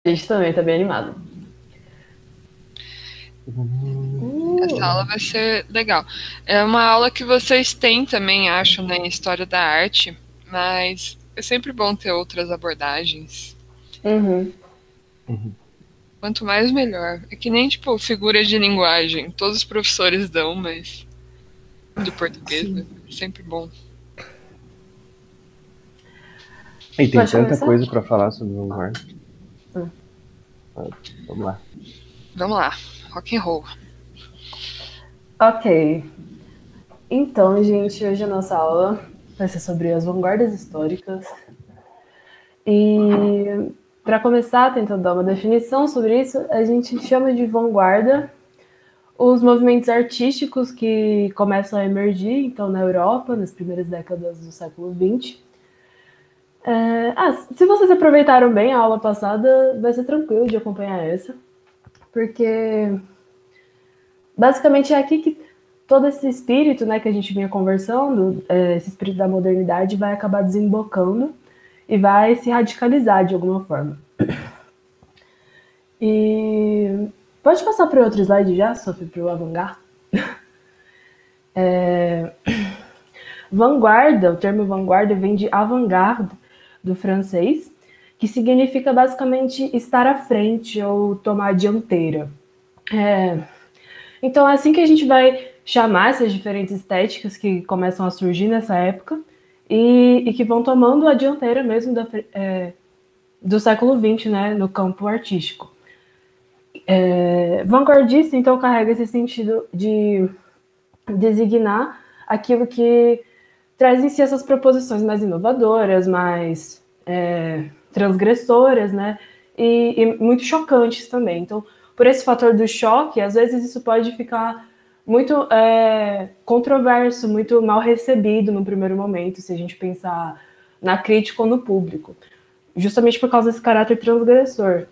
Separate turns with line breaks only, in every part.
A gente também tá bem animado.
Essa aula vai ser legal. É uma aula que vocês têm também, acho, né, em História da Arte, mas é sempre bom ter outras abordagens.
Uhum.
Quanto mais, melhor. É que nem, tipo, figura de linguagem. Todos os professores dão, mas de português, né?
Sim.
É sempre bom.
E tem
Pode
tanta
começar?
coisa pra falar sobre vanguarda.
Hum.
Vamos lá.
Vamos lá. Rock and roll.
Ok. Então, gente, hoje a nossa aula vai ser sobre as vanguardas históricas. E para começar, tentando dar uma definição sobre isso, a gente chama de vanguarda os movimentos artísticos que começam a emergir, então, na Europa, nas primeiras décadas do século XX. Se vocês aproveitaram bem a aula passada, vai ser tranquilo de acompanhar essa, porque basicamente é aqui que todo esse espírito, né, que a gente vinha conversando, esse espírito da modernidade vai acabar desembocando e vai se radicalizar de alguma forma. E pode passar para outro slide já, Sophie, para o avant-garde? Vanguarda, o termo vanguarda vem de avant-garde, do francês, que significa basicamente estar à frente ou tomar a dianteira. Então é assim que a gente vai chamar essas diferentes estéticas que começam a surgir nessa época e que vão tomando a dianteira mesmo do século XX, né, no campo artístico. Vanguardista, então, carrega esse sentido de designar aquilo que traz em si essas proposições mais inovadoras, mais transgressoras, né? E muito chocantes também. Então, por esse fator do choque, às vezes isso pode ficar muito controverso, muito mal recebido no primeiro momento, se a gente pensar na crítica ou no público. Justamente por causa desse caráter transgressor.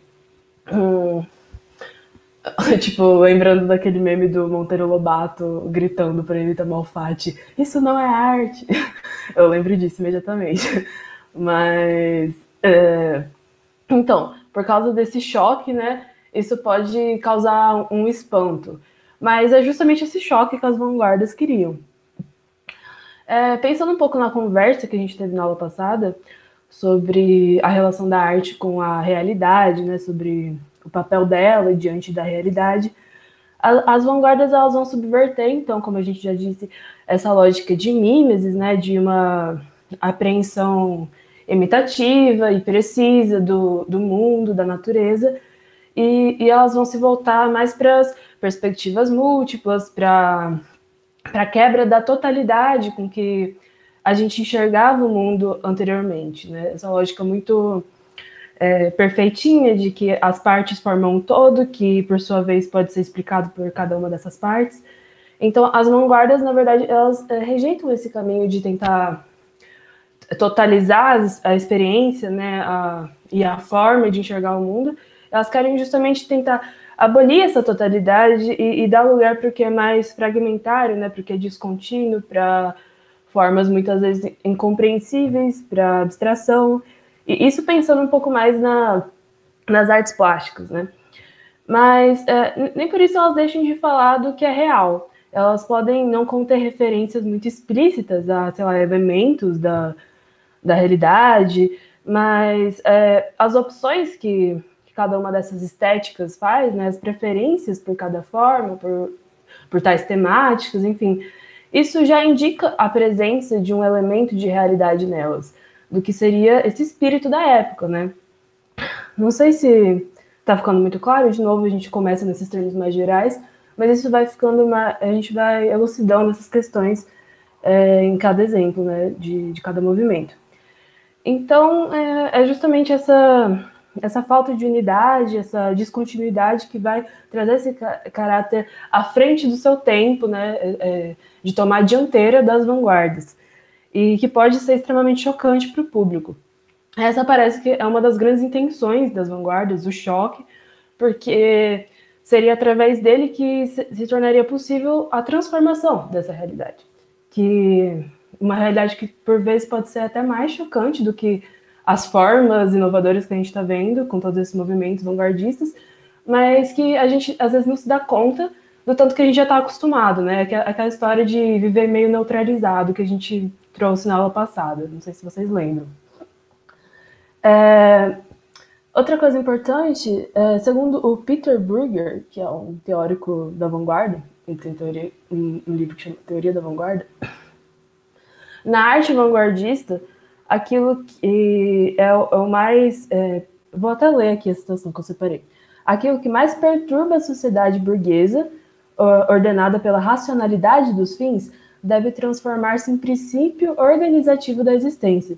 Tipo, lembrando daquele meme do Monteiro Lobato gritando pra Anitta Malfatti, isso não é arte. Eu lembro disso imediatamente. Mas, então, por causa desse choque, né, isso pode causar um espanto. Mas é justamente esse choque que as vanguardas queriam. Pensando um pouco na conversa que a gente teve na aula passada, sobre a relação da arte com a realidade, né, sobre o papel dela diante da realidade, as vanguardas elas vão subverter, então, como a gente já disse, essa lógica de mimesis, né, de uma apreensão imitativa e precisa do mundo, da natureza, e elas vão se voltar mais para as perspectivas múltiplas, para a quebra da totalidade com que a gente enxergava o mundo anteriormente, né? Essa lógica muito perfeitinha de que as partes formam um todo, que por sua vez pode ser explicado por cada uma dessas partes. Então, as vanguardas, na verdade, elas rejeitam esse caminho de tentar totalizar a experiência, né, e a forma de enxergar o mundo. Elas querem justamente tentar abolir essa totalidade e dar lugar para o que é mais fragmentário, né, para o que é descontínuo, para formas muitas vezes incompreensíveis, para abstração. E isso pensando um pouco mais nas artes plásticas, né? Mas nem por isso elas deixam de falar do que é real. Elas podem não conter referências muito explícitas a, sei lá, elementos da realidade, mas as opções que cada uma dessas estéticas faz, né, as preferências por cada forma, por tais temáticas, enfim, isso já indica a presença de um elemento de realidade nelas, do que seria esse espírito da época, né? Não sei se está ficando muito claro, de novo a gente começa nesses termos mais gerais, mas isso vai ficando, a gente vai elucidando essas questões em cada exemplo, né, de cada movimento. Então, é justamente essa falta de unidade, essa descontinuidade que vai trazer esse caráter à frente do seu tempo, né, de tomar a dianteira das vanguardas, e que pode ser extremamente chocante para o público. Essa parece que é uma das grandes intenções das vanguardas, o choque, porque seria através dele que se tornaria possível a transformação dessa realidade. Que uma realidade que, por vezes, pode ser até mais chocante do que as formas inovadoras que a gente está vendo com todos esses movimentos vanguardistas, mas que a gente às vezes não se dá conta do tanto que a gente já está acostumado, né? Aquela história de viver meio neutralizado que a gente trouxe na aula passada. Não sei se vocês lembram. Outra coisa importante, segundo o Peter Bruegger, que é um teórico da vanguarda, ele tem um livro que chama Teoria da Vanguarda, na arte vanguardista, aquilo que é o mais... vou até ler aqui a citação que eu separei. Aquilo que mais perturba a sociedade burguesa, ordenada pela racionalidade dos fins, deve transformar-se em princípio organizativo da existência.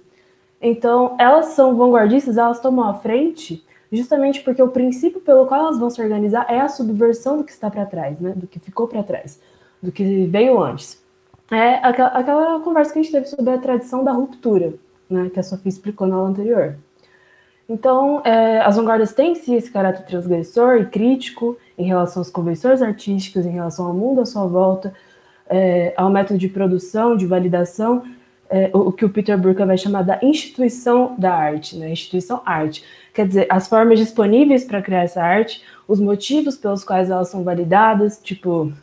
Então, elas são vanguardistas, elas tomam a frente justamente porque o princípio pelo qual elas vão se organizar é a subversão do que está para trás, né? Do que ficou para trás, do que veio antes. É aquela conversa que a gente teve sobre a tradição da ruptura, né? Que a Sofia explicou na aula anterior. Então, as vanguardas têm sim esse caráter transgressor e crítico em relação às convenções artísticas, em relação ao mundo à sua volta, ao método de produção, de validação, o que o Peter Bruegger vai chamar da instituição da arte, né? Instituição arte. Quer dizer, as formas disponíveis para criar essa arte, os motivos pelos quais elas são validadas, tipo,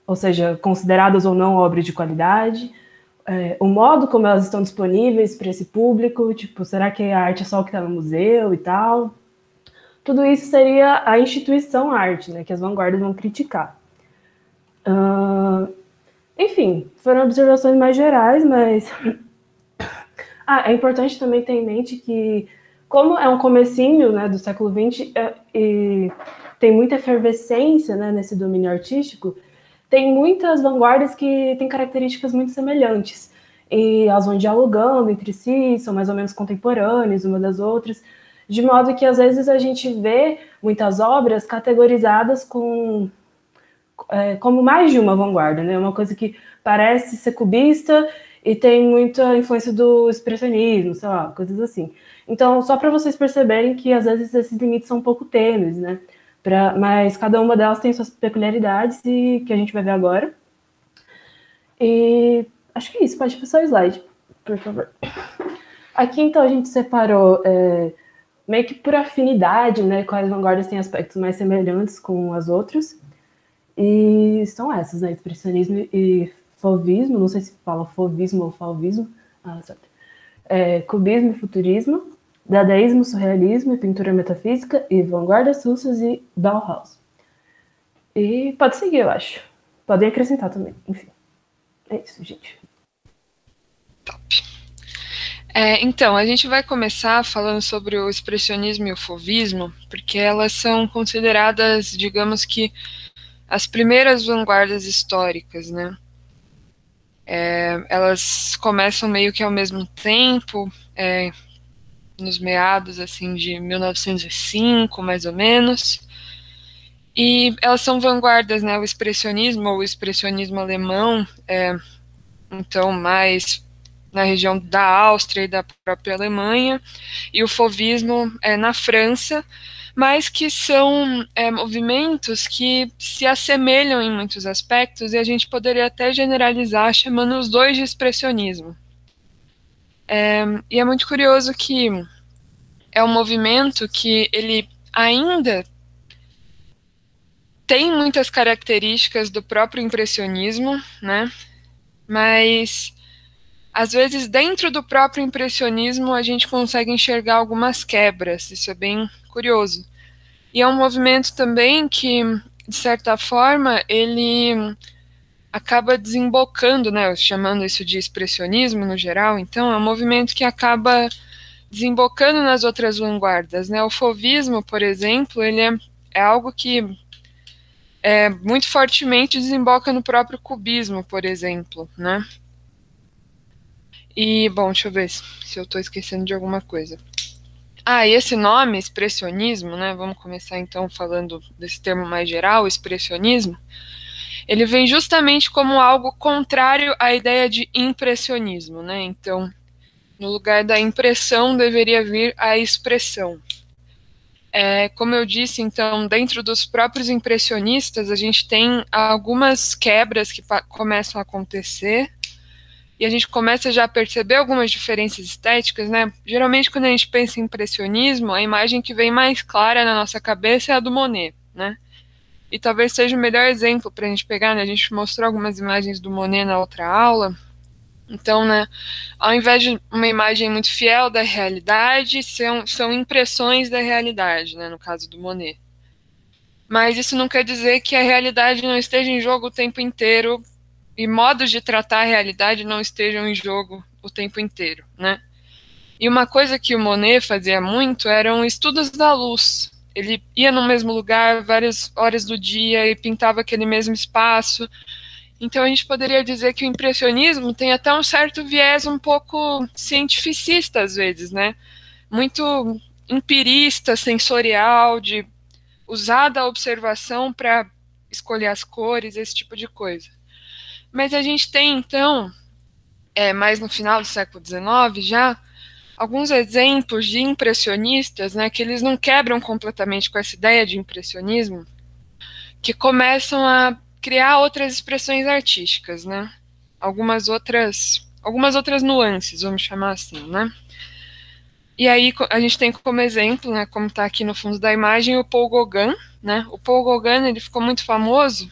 ou seja, consideradas ou não obras de qualidade, o modo como elas estão disponíveis para esse público, tipo, será que a arte é só o que está no museu e tal? Tudo isso seria a instituição arte, né, que as vanguardas vão criticar. Enfim, foram observações mais gerais, mas... é importante também ter em mente que, como é um comecinho, né, do século XX, e tem muita efervescência, né, nesse domínio artístico, tem muitas vanguardas que têm características muito semelhantes. E elas vão dialogando entre si, são mais ou menos contemporâneas uma das outras, de modo que às vezes a gente vê muitas obras categorizadas como mais de uma vanguarda, né? Uma coisa que parece ser cubista e tem muita influência do expressionismo, sei lá, coisas assim. Então, só para vocês perceberem que às vezes esses limites são um pouco tênues, né? Mas cada uma delas tem suas peculiaridades e que a gente vai ver agora. E acho que é isso, pode passar o slide, por favor. Aqui, então, a gente separou meio que por afinidade, né, quais vanguardas têm aspectos mais semelhantes com as outras. E são essas, né, expressionismo e fauvismo, não sei se fala fauvismo ou fauvismo, certo. Cubismo e futurismo, dadaísmo, surrealismo e pintura metafísica, e vanguardas russas e Bauhaus. E pode seguir, eu acho. Podem acrescentar também, enfim. É isso, gente.
Top. Então, a gente vai começar falando sobre o expressionismo e o fauvismo, porque elas são consideradas, digamos que, as primeiras vanguardas históricas, né? Elas começam meio que ao mesmo tempo, nos meados assim de 1905, mais ou menos, e elas são vanguardas, né? O expressionismo ou o expressionismo alemão, então mais na região da Áustria e da própria Alemanha, e o fauvismo na França, mas que são movimentos que se assemelham em muitos aspectos, e a gente poderia até generalizar chamando os dois de expressionismo. E é muito curioso que é um movimento que ele ainda tem muitas características do próprio impressionismo, né? Mas às vezes dentro do próprio impressionismo a gente consegue enxergar algumas quebras, isso é bem curioso. E é um movimento também que, de certa forma, ele acaba desembocando, né, chamando isso de expressionismo no geral, então é um movimento que acaba desembocando nas outras vanguardas, né? O fauvismo, por exemplo, ele é algo que muito fortemente desemboca no próprio cubismo, por exemplo, né? E, bom, deixa eu ver se eu estou esquecendo de alguma coisa. E esse nome, expressionismo, né? Vamos começar então falando desse termo mais geral, expressionismo. Ele vem justamente como algo contrário à ideia de impressionismo, né? Então, no lugar da impressão deveria vir a expressão. Como eu disse, então, dentro dos próprios impressionistas, a gente tem algumas quebras que começam a acontecer, e a gente começa já a perceber algumas diferenças estéticas, né? Geralmente, quando a gente pensa em impressionismo, a imagem que vem mais clara na nossa cabeça é a do Monet, né? E talvez seja o melhor exemplo para a gente pegar, né? A gente mostrou algumas imagens do Monet na outra aula. Então, né, ao invés de uma imagem muito fiel da realidade, são impressões da realidade, né, no caso do Monet. Mas isso não quer dizer que a realidade não esteja em jogo o tempo inteiro e modos de tratar a realidade não estejam em jogo o tempo inteiro, né? E uma coisa que o Monet fazia muito eram estudos da luz. Ele ia no mesmo lugar várias horas do dia e pintava aquele mesmo espaço. Então a gente poderia dizer que o impressionismo tem até um certo viés um pouco cientificista às vezes, né? Muito empirista, sensorial, de usar da observação para escolher as cores, esse tipo de coisa. Mas a gente tem, então, mais no final do século XIX já, alguns exemplos de impressionistas, né, que eles não quebram completamente com essa ideia de impressionismo, que começam a criar outras expressões artísticas, né? Algumas outras nuances, vamos chamar assim, né? E aí a gente tem como exemplo, né, como está aqui no fundo da imagem, o Paul Gauguin, né? O Paul Gauguin, ele ficou muito famoso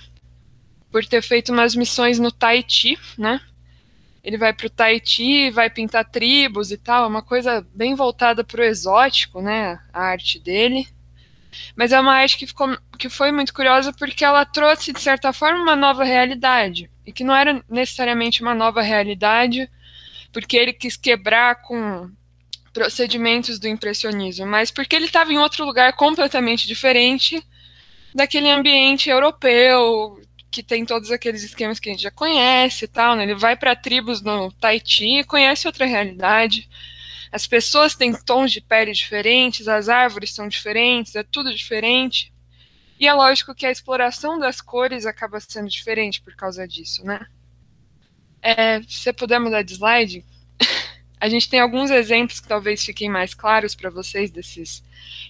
por ter feito umas missões no Tahiti, né? Ele vai para o Tahiti, vai pintar tribos e tal, é uma coisa bem voltada para o exótico, né? A arte dele. Mas é uma arte que foi muito curiosa porque ela trouxe, de certa forma, uma nova realidade. E que não era necessariamente uma nova realidade porque ele quis quebrar com procedimentos do impressionismo, mas porque ele estava em outro lugar completamente diferente daquele ambiente europeu, que tem todos aqueles esquemas que a gente já conhece e tal, né? Ele vai para tribos no Tahiti e conhece outra realidade. As pessoas têm tons de pele diferentes, as árvores são diferentes, é tudo diferente. E é lógico que a exploração das cores acaba sendo diferente por causa disso, né? Se você puder mudar de slide, a gente tem alguns exemplos que talvez fiquem mais claros para vocês desses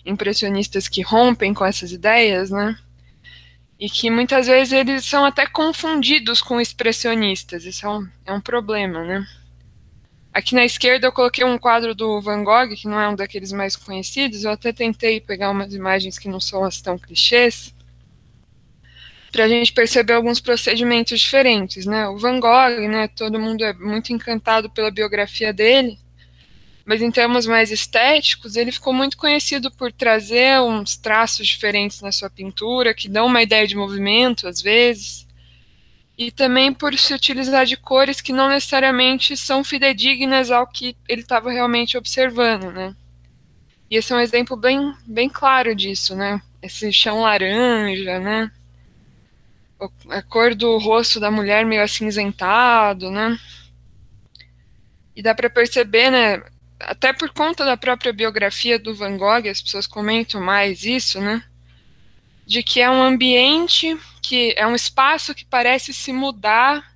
impressionistas que rompem com essas ideias, né? E que muitas vezes eles são até confundidos com expressionistas. Isso é um problema, né? Aqui na esquerda eu coloquei um quadro do Van Gogh, que não é um daqueles mais conhecidos. Eu até tentei pegar umas imagens que não são as tão clichês, para a gente perceber alguns procedimentos diferentes, né? O Van Gogh, né, todo mundo é muito encantado pela biografia dele, mas em termos mais estéticos, ele ficou muito conhecido por trazer uns traços diferentes na sua pintura, que dão uma ideia de movimento, às vezes, e também por se utilizar de cores que não necessariamente são fidedignas ao que ele estava realmente observando, né? E esse é um exemplo bem, bem claro disso, né? Esse chão laranja, né? A cor do rosto da mulher meio acinzentado, né? E dá para perceber, né? Até por conta da própria biografia do Van Gogh, as pessoas comentam mais isso, né? De que é um ambiente, que é um espaço que parece se mudar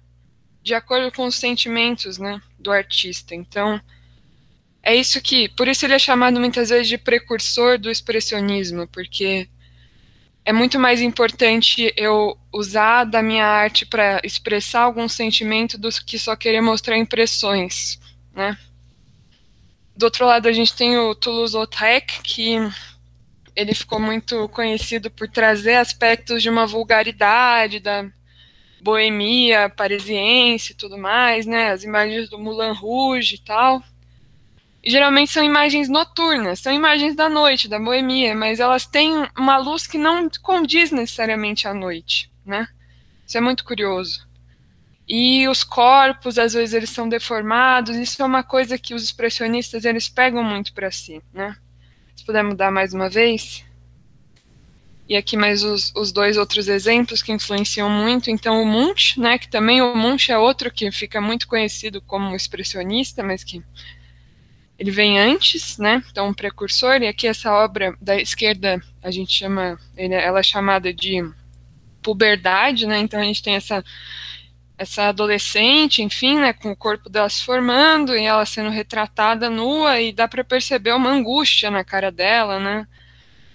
de acordo com os sentimentos, né, do artista. Então, é isso que, por isso ele é chamado muitas vezes de precursor do expressionismo, porque é muito mais importante eu usar da minha arte para expressar algum sentimento do que só querer mostrar impressões, né? Do outro lado, a gente tem o Toulouse-Lautrec, que ele ficou muito conhecido por trazer aspectos de uma vulgaridade, da boemia parisiense e tudo mais, né? As imagens do Moulin Rouge e tal. E geralmente são imagens noturnas, são imagens da noite, da boemia, mas elas têm uma luz que não condiz necessariamente à noite, né? Isso é muito curioso. E os corpos, às vezes, eles são deformados. Isso é uma coisa que os expressionistas, eles pegam muito para si, né? Se puder mudar mais uma vez. E aqui mais os dois outros exemplos que influenciam muito. Então, o Munch, né? Que também o Munch é outro que fica muito conhecido como expressionista, mas que ele vem antes, né? Então, um precursor. E aqui essa obra da esquerda, a gente chama, ela é chamada de puberdade, né? Então, a gente tem essa adolescente, enfim, né, com o corpo dela se formando e ela sendo retratada nua, e dá para perceber uma angústia na cara dela, né,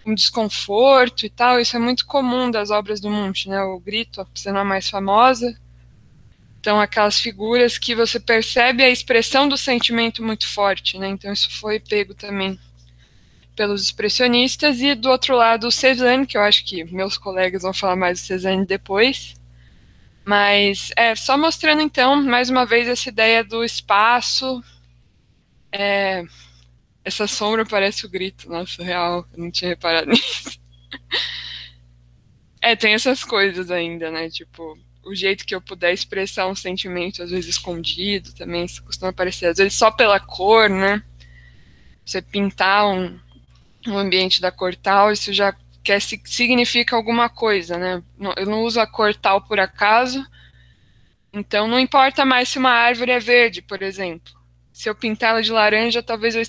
um desconforto e tal. Isso é muito comum das obras do Munch, né, o Grito sendo a mais famosa, Então, aquelas figuras que você percebe a expressão do sentimento muito forte, né? Então, isso foi pego também pelos expressionistas. E, do outro lado, o Cézanne, que eu acho que meus colegas vão falar mais do Cézanne depois. Mas, só mostrando, então, mais uma vez, essa ideia do espaço. Essa sombra parece o grito, nossa, real, eu não tinha reparado nisso. Tem essas coisas ainda, né? Tipo, o jeito que eu puder expressar um sentimento, às vezes escondido também, isso costuma aparecer, às vezes só pela cor, né? Você pintar um ambiente da cor tal, isso já significa alguma coisa, né? Eu não uso a cor tal por acaso, então não importa mais se uma árvore é verde, por exemplo. Se eu pintar ela de laranja, talvez eu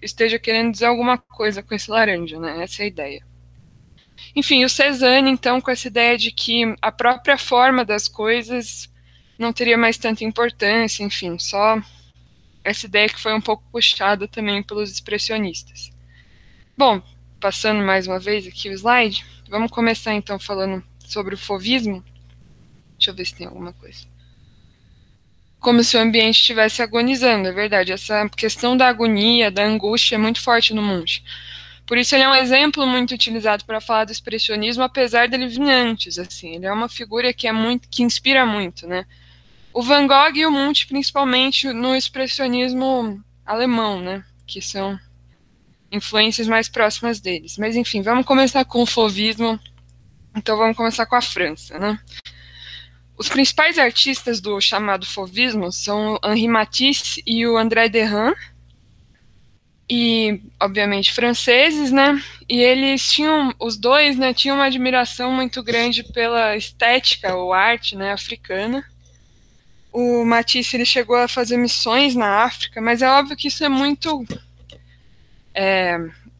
esteja querendo dizer alguma coisa com esse laranja, né? Essa é a ideia. Enfim, o Cézanne, então, com essa ideia de que a própria forma das coisas não teria mais tanta importância, enfim, só essa ideia que foi um pouco puxada também pelos expressionistas. Bom, passando mais uma vez aqui o slide, vamos começar então falando sobre o fauvismo. Deixa eu ver se tem alguma coisa. Como se o ambiente estivesse agonizando, é verdade, essa questão da agonia, da angústia é muito forte no Munch. Por isso ele é um exemplo muito utilizado para falar do expressionismo, apesar dele vir antes, assim. Ele é uma figura que inspira muito, né? O Van Gogh e o Munch, principalmente no expressionismo alemão, né? Que são influências mais próximas deles. Mas, enfim, vamos começar com o fauvismo. Então, vamos começar com a França, né? Os principais artistas do chamado fauvismo são o Henri Matisse e o André Derain, e, obviamente, franceses, né? E eles tinham, os dois, né, tinham uma admiração muito grande pela estética ou arte, né, africana. O Matisse, ele chegou a fazer missões na África, mas é óbvio que isso é muito,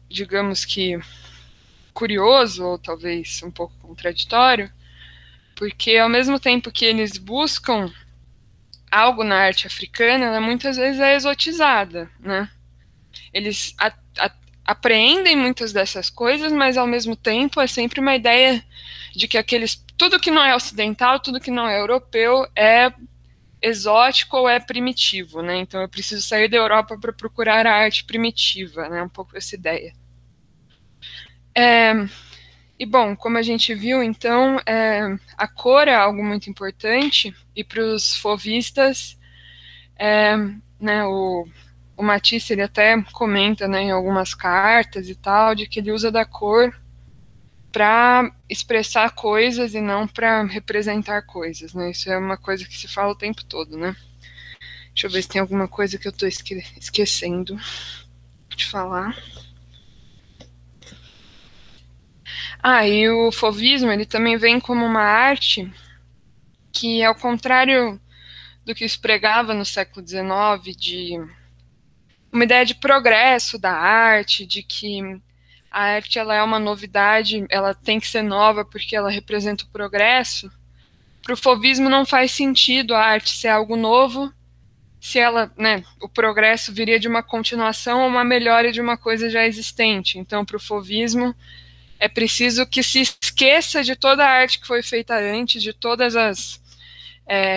digamos que, curioso, ou talvez um pouco contraditório, porque ao mesmo tempo que eles buscam algo na arte africana, ela muitas vezes é exotizada, né? Eles apreendem muitas dessas coisas, mas ao mesmo tempo é sempre uma ideia de que tudo que não é ocidental, tudo que não é europeu é exótico ou é primitivo, né? Então eu preciso sair da Europa para procurar a arte primitiva, né? Um pouco essa ideia. E bom, como a gente viu, então, a cor é algo muito importante, e para os fauvistas, né, o Matisse, ele até comenta, né, em algumas cartas e tal, de que ele usa da cor para expressar coisas e não para representar coisas, né? Isso é uma coisa que se fala o tempo todo, né? Deixa eu ver se tem alguma coisa que eu estou esquecendo de falar. E o fauvismo, ele também vem como uma arte que, ao contrário do que se pregava no século XIX, de uma ideia de progresso da arte, de que a arte ela é uma novidade, ela tem que ser nova porque ela representa o progresso. Para o fauvismo não faz sentido a arte ser algo novo, se ela, né, o progresso viria de uma continuação ou uma melhora de uma coisa já existente. Então, para o fauvismo, é preciso que se esqueça de toda a arte que foi feita antes, de todas as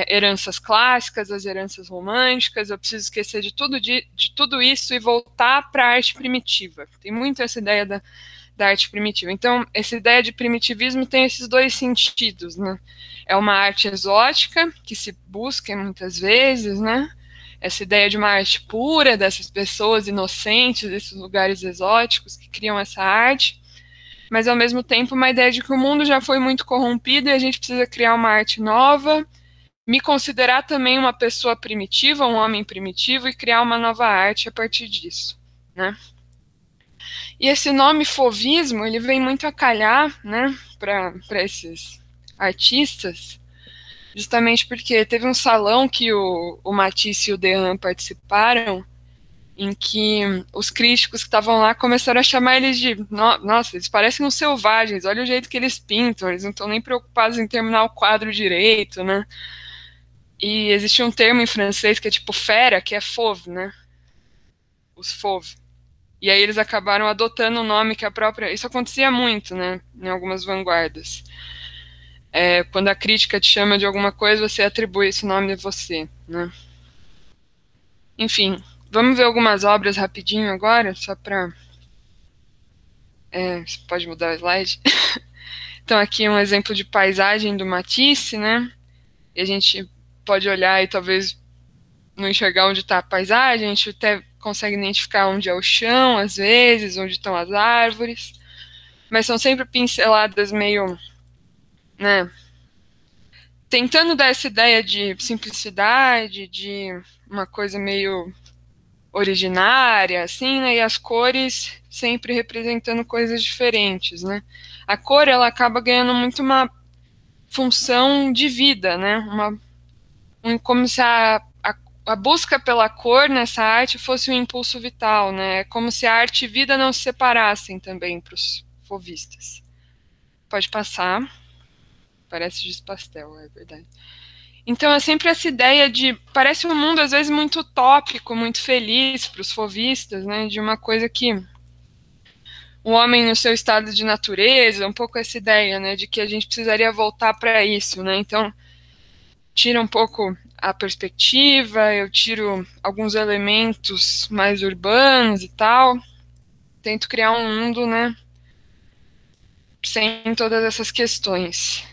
heranças clássicas, as heranças românticas. Eu preciso esquecer de tudo isso e voltar para a arte primitiva. Tem muito essa ideia da arte primitiva. Então, essa ideia de primitivismo tem esses dois sentidos, né? É uma arte exótica, que se busca muitas vezes, né? Essa ideia de uma arte pura, dessas pessoas inocentes, desses lugares exóticos que criam essa arte, mas ao mesmo tempo uma ideia de que o mundo já foi muito corrompido e a gente precisa criar uma arte nova, me considerar também uma pessoa primitiva, um homem primitivo, e criar uma nova arte a partir disso, né? E esse nome fauvismo, ele vem muito a calhar, né, para esses artistas, justamente porque teve um salão que o Matisse e o Derain participaram, em que os críticos que estavam lá começaram a chamar eles de, nossa, eles parecem uns selvagens, olha o jeito que eles pintam, eles não estão nem preocupados em terminar o quadro direito, né? E existe um termo em francês que é tipo fera, que é fauve, né? Os fauves. E aí eles acabaram adotando o nome que a própria... Isso acontecia muito, né? Em algumas vanguardas. Quando a crítica te chama de alguma coisa, você atribui esse nome a você, né? Enfim, vamos ver algumas obras rapidinho agora, só para... você pode mudar o slide? Então, aqui um exemplo de paisagem do Matisse, né? E a gente pode olhar e talvez não enxergar onde está a paisagem, a gente até consegue identificar onde é o chão, às vezes, onde estão as árvores, mas são sempre pinceladas meio, né, tentando dar essa ideia de simplicidade, de uma coisa meio originária, assim, né, e as cores sempre representando coisas diferentes, né. A cor, ela acaba ganhando muito uma função de vida, né, como se a busca pela cor nessa arte fosse um impulso vital, né? É como se a arte e vida não se separassem também para os fauvistas. Pode passar. Parece giz pastel, é verdade. Então é sempre essa ideia de... Parece um mundo, às vezes, muito utópico, muito feliz para os fauvistas, né? De uma coisa que... O homem no seu estado de natureza, um pouco essa ideia, né? De que a gente precisaria voltar para isso, né? Então, tira um pouco a perspectiva, eu tiro alguns elementos mais urbanos e tal, tento criar um mundo, né, sem todas essas questões.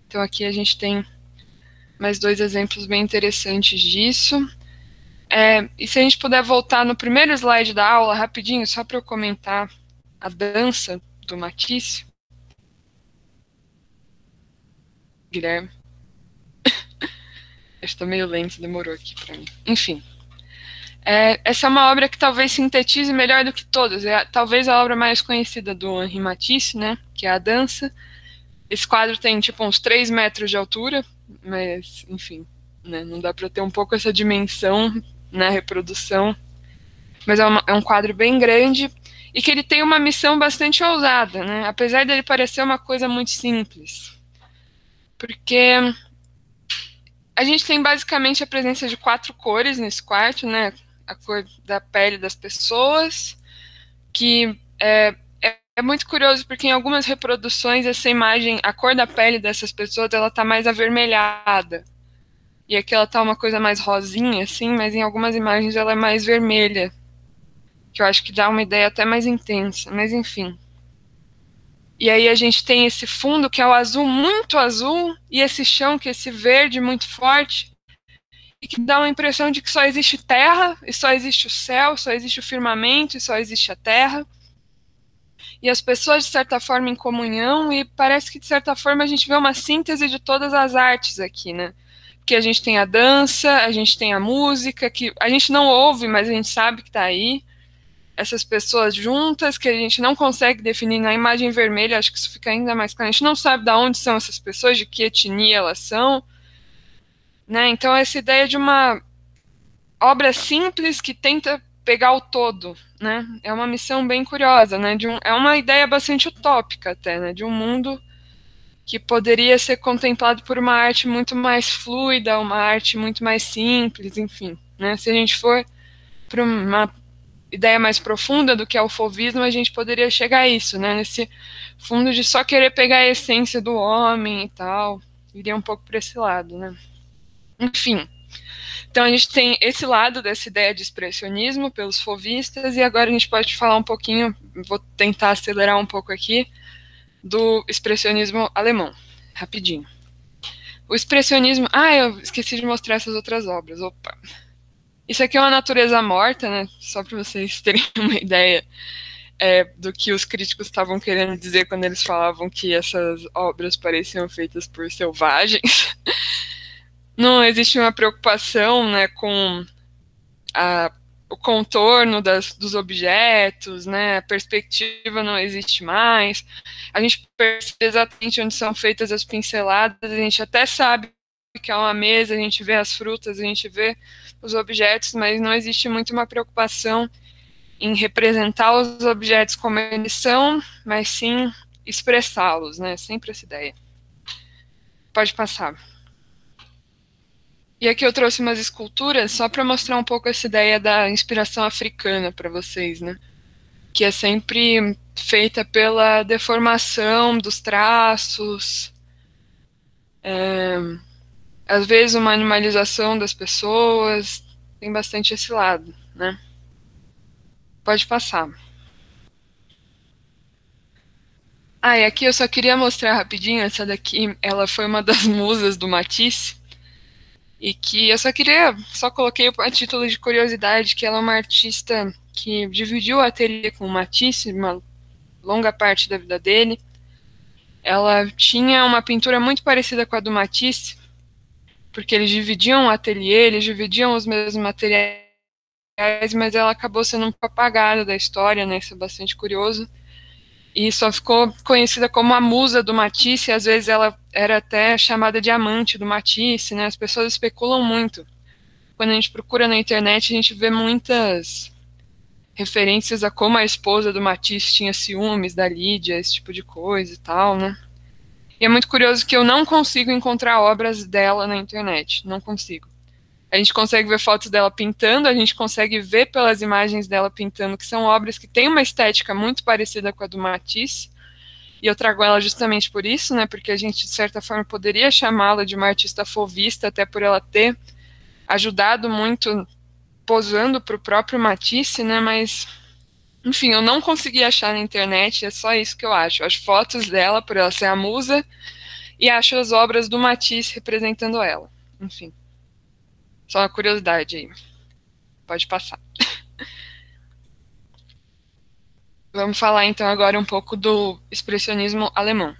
Então aqui a gente tem mais 2 exemplos bem interessantes disso. E se a gente puder voltar no primeiro slide da aula, rapidinho, só para eu comentar a dança do Matisse. Guilherme. Está meio lento, demorou aqui para mim. Enfim. Essa é uma obra que talvez sintetize melhor do que todas. É talvez a obra mais conhecida do Henri Matisse, né? Que é a dança. Esse quadro tem tipo uns 3 metros de altura, mas, enfim, né, não dá para ter um pouco essa dimensão na reprodução. Mas é um quadro bem grande e que ele tem uma missão bastante ousada, né? Apesar dele parecer uma coisa muito simples. Porque... a gente tem basicamente a presença de 4 cores nesse quarto, né? A cor da pele das pessoas, que é muito curioso porque em algumas reproduções essa imagem, a cor da pele dessas pessoas, ela tá mais avermelhada. E aqui ela tá uma coisa mais rosinha, assim, mas em algumas imagens ela é mais vermelha. Que eu acho que dá uma ideia até mais intensa, mas enfim. E aí a gente tem esse fundo que é o azul muito azul, e esse chão que é esse verde muito forte, e que dá uma impressão de que só existe terra, e só existe o céu, só existe o firmamento, e só existe a terra. E as pessoas, de certa forma, em comunhão, e parece que, de certa forma, a gente vê uma síntese de todas as artes aqui, né? Porque a gente tem a dança, a gente tem a música, que a gente não ouve, mas a gente sabe que está aí. Essas pessoas juntas, que a gente não consegue definir na imagem vermelha, acho que isso fica ainda mais claro. A gente não sabe de onde são essas pessoas, de que etnia elas são. Né? Então, essa ideia de uma obra simples que tenta pegar o todo, né? É uma missão bem curiosa, né? É uma ideia bastante utópica até, né? De um mundo que poderia ser contemplado por uma arte muito mais fluida, uma arte muito mais simples, enfim. Né? Se a gente for para uma ideia mais profunda do que é o fauvismo, a gente poderia chegar a isso, né? Nesse fundo de só querer pegar a essência do homem e tal. Iria um pouco para esse lado, né? Enfim, então a gente tem esse lado dessa ideia de expressionismo pelos fauvistas, e agora a gente pode falar um pouquinho, vou tentar acelerar um pouco aqui, do expressionismo alemão, rapidinho. O expressionismo... eu esqueci de mostrar essas outras obras, opa. Isso aqui é uma natureza morta, né, só para vocês terem uma ideia do que os críticos estavam querendo dizer quando eles falavam que essas obras pareciam feitas por selvagens. Não existe uma preocupação, né, com o contorno dos objetos, né, a perspectiva não existe mais. A gente percebe exatamente onde são feitas as pinceladas, a gente até sabe que é uma mesa, a gente vê as frutas, a gente vê os objetos, mas não existe muito uma preocupação em representar os objetos como eles são, mas sim expressá-los, né, sempre essa ideia. Pode passar. E aqui eu trouxe umas esculturas só para mostrar um pouco essa ideia da inspiração africana para vocês, né? Que é sempre feita pela deformação dos traços, Às vezes uma animalização das pessoas, tem bastante esse lado, né? Pode passar. E aqui eu só queria mostrar rapidinho, essa daqui, ela foi uma das musas do Matisse, e que eu só coloquei a título de curiosidade, que ela é uma artista que dividiu o ateliê com o Matisse, uma longa parte da vida dele. Ela tinha uma pintura muito parecida com a do Matisse, porque eles dividiam o ateliê, eles dividiam os mesmos materiais, mas ela acabou sendo um pouco apagada da história, né? Isso é bastante curioso. E só ficou conhecida como a musa do Matisse, e às vezes ela era até chamada de amante do Matisse, né? As pessoas especulam muito. Quando a gente procura na internet, a gente vê muitas referências a como a esposa do Matisse tinha ciúmes da Lídia, esse tipo de coisa e tal, né? E é muito curioso que eu não consigo encontrar obras dela na internet, não consigo. A gente consegue ver fotos dela pintando, a gente consegue ver pelas imagens dela pintando que são obras que têm uma estética muito parecida com a do Matisse, e eu trago ela justamente por isso, né, porque a gente, de certa forma, poderia chamá-la de uma artista fauvista, até por ela ter ajudado muito posando para o próprio Matisse, né, mas, enfim, eu não consegui achar na internet, é só isso que eu acho. As fotos dela, por ela ser a musa, e acho as obras do Matisse representando ela. Enfim. Só uma curiosidade aí. Pode passar. Vamos falar então agora um pouco do expressionismo alemão.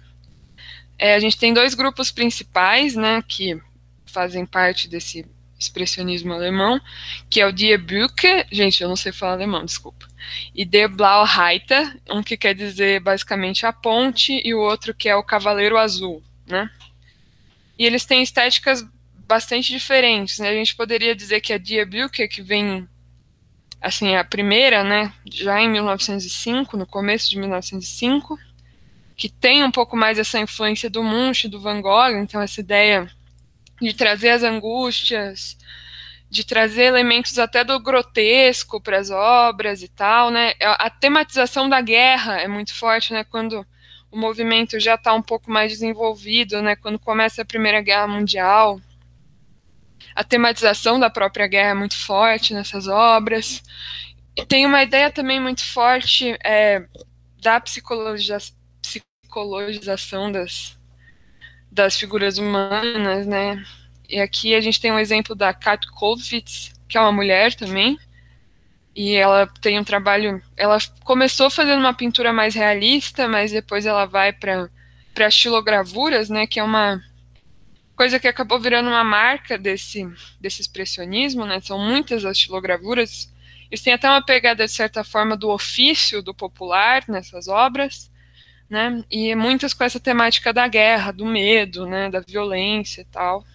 A gente tem dois grupos principais, né, que fazem parte desse expressionismo alemão, que é o Die Brücke, gente, eu não sei falar alemão, desculpa, e Der Blaue Reiter, um que quer dizer basicamente a ponte, e o outro que é o Cavaleiro Azul, né? E eles têm estéticas bastante diferentes, né? A gente poderia dizer que a Die Brücke, que vem, assim, a primeira, né, já em 1905, no começo de 1905, que tem um pouco mais essa influência do Munch, do Van Gogh, então essa ideia de trazer as angústias, de trazer elementos até do grotesco para as obras e tal, né? A tematização da guerra é muito forte, né? Quando o movimento já está um pouco mais desenvolvido, né? Quando começa a Primeira Guerra Mundial, a tematização da própria guerra é muito forte nessas obras. E tem uma ideia também muito forte da psicologização das figuras humanas, né? E aqui a gente tem um exemplo da Kat Kollwitz, que é uma mulher também, e ela tem um trabalho, ela começou fazendo uma pintura mais realista, mas depois ela vai para estilogravuras, né, que é uma coisa que acabou virando uma marca desse expressionismo, né? São muitas as estilogravuras. Eles têm até uma pegada, de certa forma, do ofício, do popular nessas obras, né? E muitas com essa temática da guerra, do medo, né? Da violência e tal.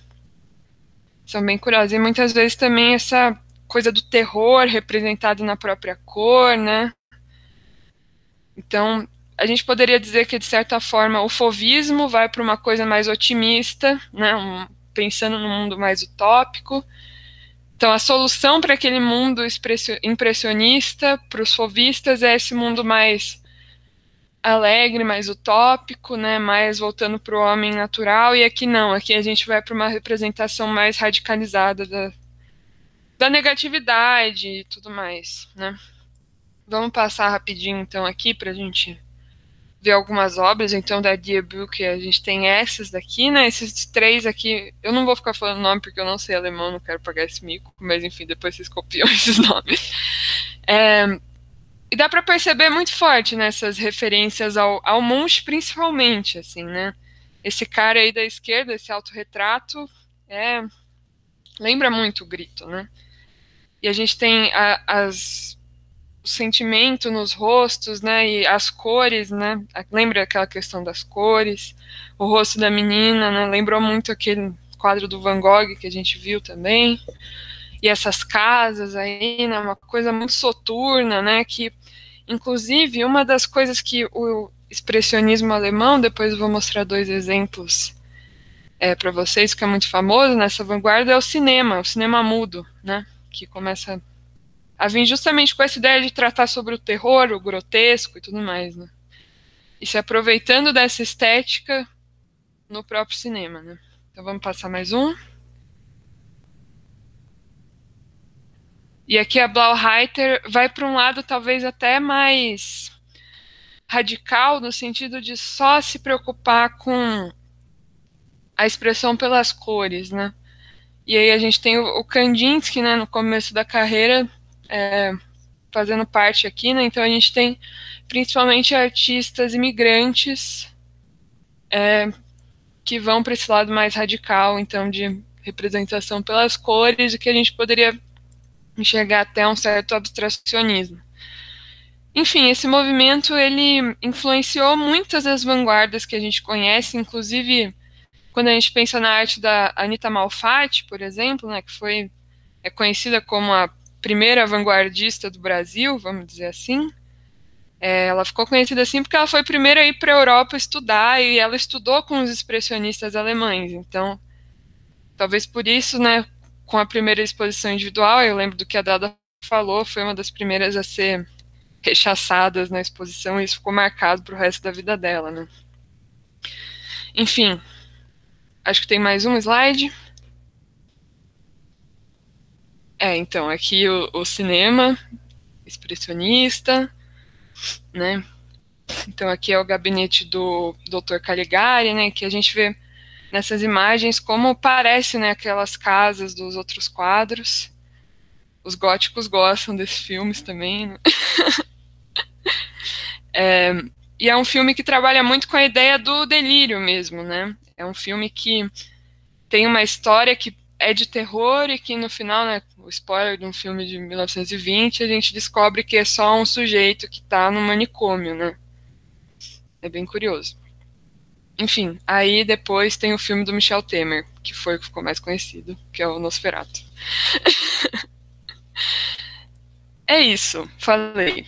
São bem curiosas. E muitas vezes também essa coisa do terror representado na própria cor, né? Então, a gente poderia dizer que, de certa forma, o fauvismo vai para uma coisa mais otimista, né? Pensando num mundo mais utópico. Então, a solução para aquele mundo impressionista, para os fauvistas, é esse mundo mais alegre, mais utópico, né, mais voltando para o homem natural, e aqui não, aqui a gente vai para uma representação mais radicalizada da negatividade e tudo mais, né. Vamos passar rapidinho, então, aqui para a gente ver algumas obras. Então, da Die Brücke, a gente tem essas daqui, né, esses três aqui, eu não vou ficar falando nome porque eu não sei alemão, não quero pagar esse mico, mas enfim, depois vocês copiam esses nomes. E dá para perceber muito forte nessas referências ao Munch, principalmente, assim, né? Esse cara aí da esquerda, esse autorretrato, lembra muito o Grito, né? E a gente tem o sentimento nos rostos, né? E as cores, né? Lembra aquela questão das cores? O rosto da menina, né? Lembrou muito aquele quadro do Van Gogh que a gente viu também. E essas casas aí, né? Uma coisa muito soturna, né? Que, inclusive, uma das coisas que o expressionismo alemão, depois eu vou mostrar dois exemplos para vocês, que é muito famoso nessa vanguarda, é o cinema mudo, né? Que começa a vir justamente com essa ideia de tratar sobre o terror, o grotesco e tudo mais, né? E se aproveitando dessa estética no próprio cinema, né? Então vamos passar mais um. E aqui a Blau Reiter vai para um lado talvez até mais radical, no sentido de só se preocupar com a expressão pelas cores, né? E aí a gente tem o Kandinsky, né, no começo da carreira, fazendo parte aqui, né? Então a gente tem principalmente artistas imigrantes que vão para esse lado mais radical, então de representação pelas cores, e que a gente poderia enxergar até um certo abstracionismo. Enfim, esse movimento ele influenciou muitas das vanguardas que a gente conhece, inclusive quando a gente pensa na arte da Anita Malfatti, por exemplo, né, que é conhecida como a primeira vanguardista do Brasil, vamos dizer assim. Ela ficou conhecida assim porque ela foi a primeira a ir para a Europa estudar, e ela estudou com os expressionistas alemães. Então, talvez por isso, né, com a primeira exposição individual, eu lembro do que a Dada falou, foi uma das primeiras a ser rechaçadas na exposição, e isso ficou marcado para o resto da vida dela, né. Enfim, acho que tem mais um slide. Então, aqui o cinema expressionista, né? Então, aqui é o gabinete do Dr. Caligari, né? Que a gente vê nessas imagens como parece, né? Aquelas casas dos outros quadros. Os góticos gostam desses filmes também, né? E é um filme que trabalha muito com a ideia do delírio mesmo, né? É um filme que tem uma história que é de terror e que no final, né, o spoiler de um filme de 1920, a gente descobre que é só um sujeito que está no manicômio, né? É bem curioso. Enfim, aí depois tem o filme do Michel Temer, que foi o que ficou mais conhecido, que é o Nosferatu. É isso, falei.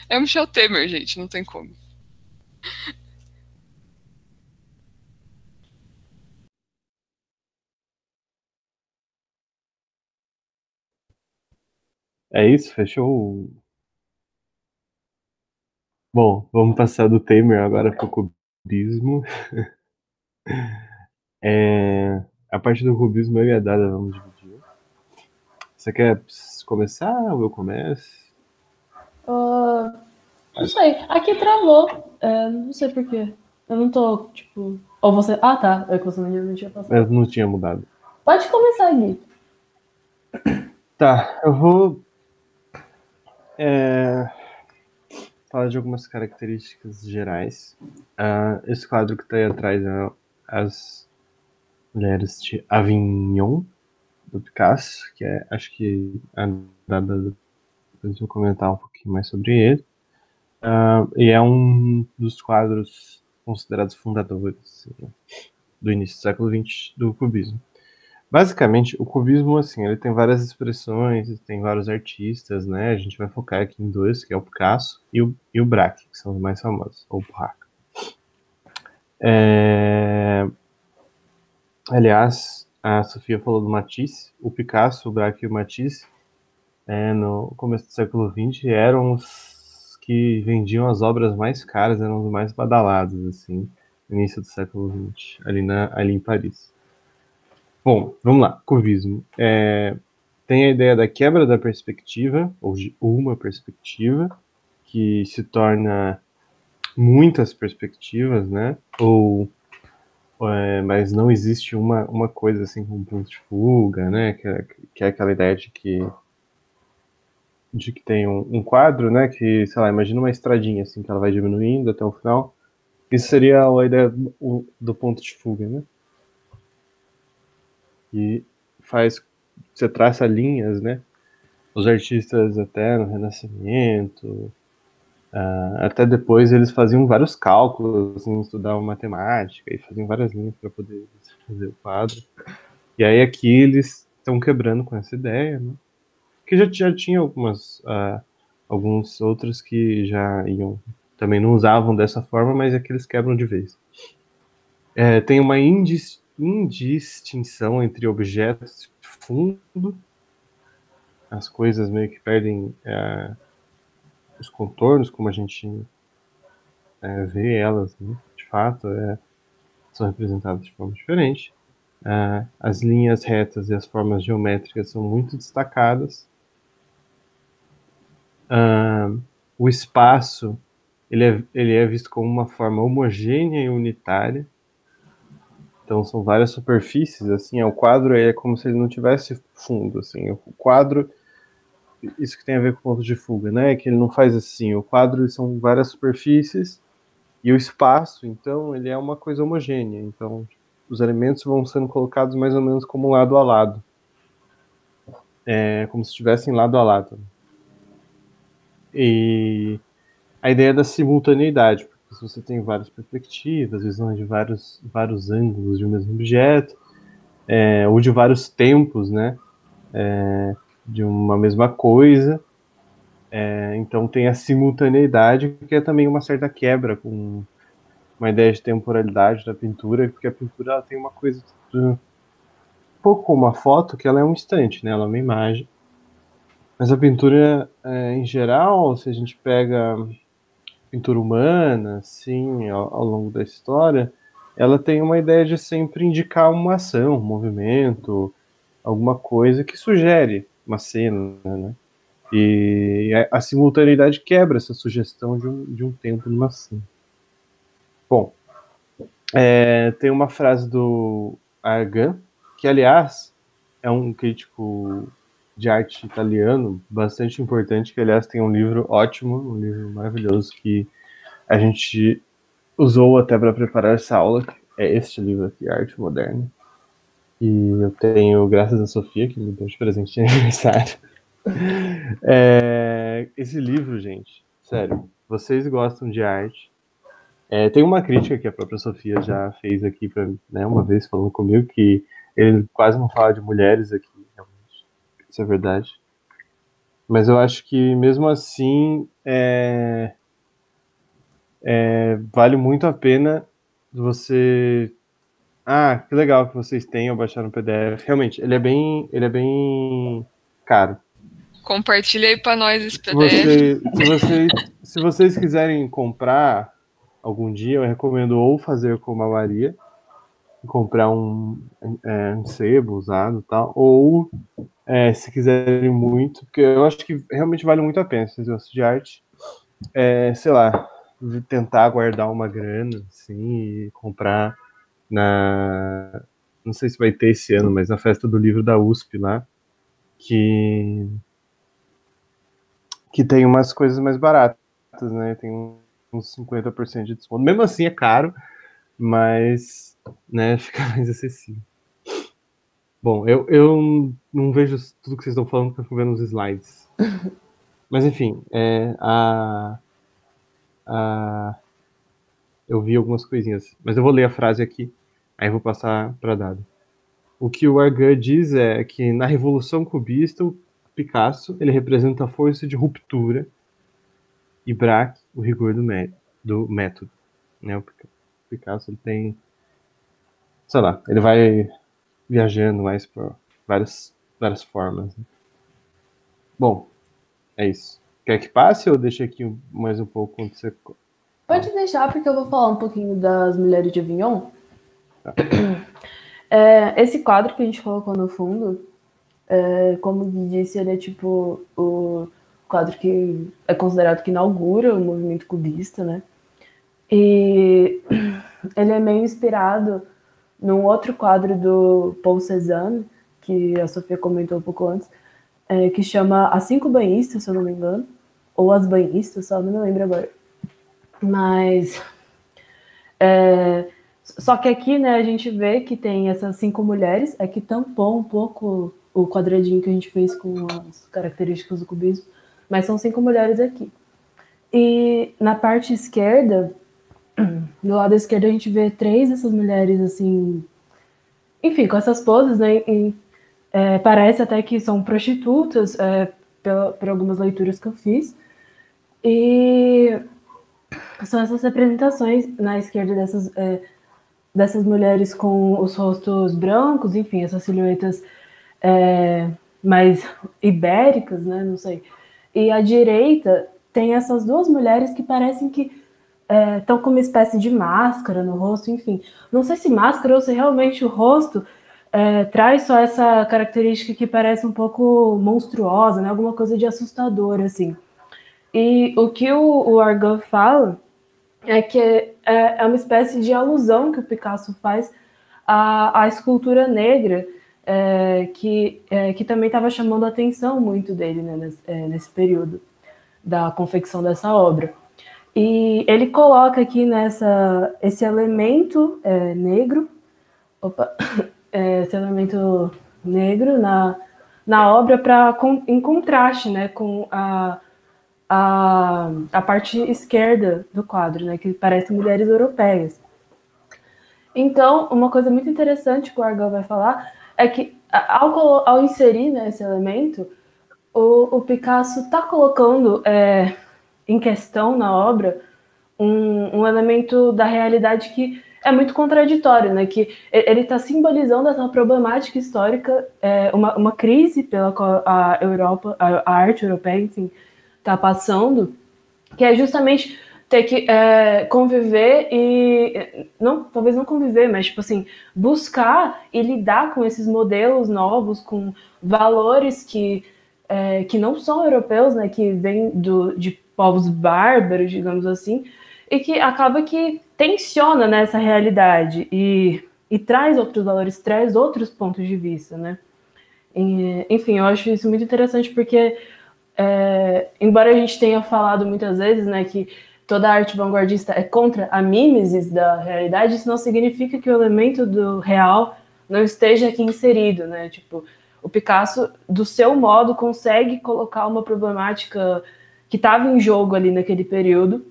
É o Michel Temer, gente, não tem como.
É isso? Fechou? Bom, vamos passar do Temer agora para o cubismo. A parte do cubismo eu e a Dada vamos dividir. Você quer começar ou eu começo?
Não sei. Aqui travou. Não sei porquê. Eu não tô, tipo. Ou você. Ah, tá. É que você não tinha passado.
Mas não tinha mudado.
Pode começar, Gui.
Tá, eu vou falar de algumas características gerais. Esse quadro que tá aí atrás é As Mulheres de Avignon, do Picasso, que acho que a Dada depois vou comentar um pouquinho mais sobre ele. E é um dos quadros considerados fundadores, assim, do início do século XX do cubismo. Basicamente, o cubismo, assim, ele tem várias expressões, tem vários artistas, né? A gente vai focar aqui em dois, que é o Picasso e o Braque, que são os mais famosos, ou Braque. Aliás, a Sofia falou do Matisse. O Picasso, o Braque e o Matisse, no começo do século XX, eram os que vendiam as obras mais caras, eram os mais badalados, assim, no início do século XX, ali em Paris. Bom, vamos lá, cubismo. Tem a ideia da quebra da perspectiva, ou de uma perspectiva, que se torna muitas perspectivas, né? Mas não existe uma coisa assim com um ponto de fuga, né? Que é aquela ideia de que tem um quadro, né? Que, sei lá, imagina uma estradinha assim que ela vai diminuindo até o final. Isso seria a ideia do ponto de fuga, né? E você traça linhas, né? Os artistas até no Renascimento, até depois eles faziam vários cálculos, assim, estudavam matemática e faziam várias linhas para poder fazer o quadro. E aí aqui eles estão quebrando com essa ideia, né? Que já tinha alguns outros que já também não usavam dessa forma, mas aqui eles quebram de vez. Tem uma indistinção entre objetos de fundo, as coisas meio que perdem os contornos, como a gente vê elas, né? De fato, são representadas de forma diferente. As linhas retas e as formas geométricas são muito destacadas. O espaço ele é visto como uma forma homogênea e unitária. Então são várias superfícies, assim, o quadro é como se ele não tivesse fundo, assim. O quadro, isso que tem a ver com o ponto de fuga, né? Que ele não faz assim. O quadro são várias superfícies e o espaço, então, ele é uma coisa homogênea. Então, os elementos vão sendo colocados mais ou menos como lado a lado. Como se estivessem lado a lado. E a ideia da simultaneidade, porque se você tem várias perspectivas, visões de vários ângulos de um mesmo objeto, ou de vários tempos, né, de uma mesma coisa, então tem a simultaneidade, que é também uma certa quebra com uma ideia de temporalidade da pintura, porque a pintura ela tem uma coisa um pouco como a foto, que ela é um instante, né, ela é uma imagem, mas a pintura, em geral, se a gente pega pintura humana, assim, ao longo da história, ela tem uma ideia de sempre indicar uma ação, um movimento, alguma coisa que sugere uma cena, né? E a simultaneidade quebra essa sugestão de um tempo numa cena. Bom, tem uma frase do Argan, que, aliás, é um crítico de arte italiano bastante importante, que, aliás, tem um livro ótimo, um livro maravilhoso, que a gente usou até para preparar essa aula, que é este livro aqui, Arte Moderna. E eu tenho, graças a Sofia, que me deu de presente de aniversário. Esse livro, gente, sério, vocês gostam de arte. Tem uma crítica que a própria Sofia já fez aqui pra, né, uma vez falando comigo, que ele quase não fala de mulheres aqui, realmente. Isso é verdade. Mas eu acho que, mesmo assim, vale muito a pena você... que legal que vocês tenham baixado no PDF. Realmente, ele é bem caro.
Compartilha aí pra nós esse PDF.
Se vocês quiserem comprar algum dia, eu recomendo ou fazer como a Maria, comprar um sebo usado e tal, ou se quiserem muito, porque eu acho que realmente vale muito a pena se vocês gostam de arte, sei lá, tentar guardar uma grana, assim, e comprar não sei se vai ter esse ano, mas na festa do livro da USP lá, que tem umas coisas mais baratas, né? Tem uns 50% de desconto. Mesmo assim é caro, mas, né, fica mais acessível. Bom, eu não vejo tudo que vocês estão falando, porque eu fico vendo os slides. Mas enfim, eu vi algumas coisinhas. Mas eu vou ler a frase aqui, aí eu vou passar para Dado. O que o Argan diz é que na Revolução Cubista, o Picasso ele representa a força de ruptura e Braque o rigor do método. Né? O Picasso ele tem, sei lá, ele vai viajando mais por várias formas. Né? Bom, é isso. Quer que passe ou deixa aqui mais um pouco quando você...
Pode deixar, porque eu vou falar um pouquinho das Mulheres de Avignon. Tá. Esse quadro que a gente colocou no fundo, como disse, ele é tipo o quadro que é considerado que inaugura o movimento cubista, né? E ele é meio inspirado num outro quadro do Paul Cézanne, que a Sofia comentou um pouco antes, que chama As Cinco Banhistas, se eu não me engano, ou As Banhistas, só não me lembro agora. Mas... só que aqui, né, a gente vê que tem essas 5 mulheres, que tampou um pouco o quadradinho que a gente fez com as características do cubismo, mas são 5 mulheres aqui. E na parte esquerda, do lado esquerdo, a gente vê 3 dessas mulheres, assim, enfim, com essas poses, né, e parece até que são prostitutas, por algumas leituras que eu fiz, e são essas representações na esquerda dessas mulheres com os rostos brancos, enfim, essas silhuetas mais ibéricas, né, não sei. E à direita tem essas 2 mulheres que parecem que estão com uma espécie de máscara no rosto, enfim. Não sei se máscara ou se realmente o rosto traz só essa característica que parece um pouco monstruosa, né? Alguma coisa de assustador, assim. E o que o Argan fala é que é uma espécie de alusão que o Picasso faz à escultura negra, que também estava chamando a atenção muito dele, né, nesse período da confecção dessa obra. E ele coloca aqui esse elemento negro, esse elemento negro na obra em contraste, né, com a parte esquerda do quadro, né, que parece mulheres europeias. Então, uma coisa muito interessante que o Argan vai falar é que, ao inserir, né, esse elemento, o Picasso está colocando em questão na obra um elemento da realidade que é muito contraditório, né? Que ele está simbolizando essa problemática histórica, uma crise pela qual a Europa, a arte europeia, enfim, está passando, que é justamente ter que conviver e talvez não conviver, mas tipo assim, buscar e lidar com esses modelos novos, com valores que não são europeus, né, que vêm de povos bárbaros, digamos assim, e que acaba que tensiona nessa realidade e traz outros valores, traz outros pontos de vista, né? Enfim, eu acho isso muito interessante porque embora a gente tenha falado muitas vezes, né, que toda arte vanguardista é contra a mimesis da realidade, isso não significa que o elemento do real não esteja aqui inserido, né? Tipo, o Picasso, do seu modo, consegue colocar uma problemática que estava em jogo ali naquele período,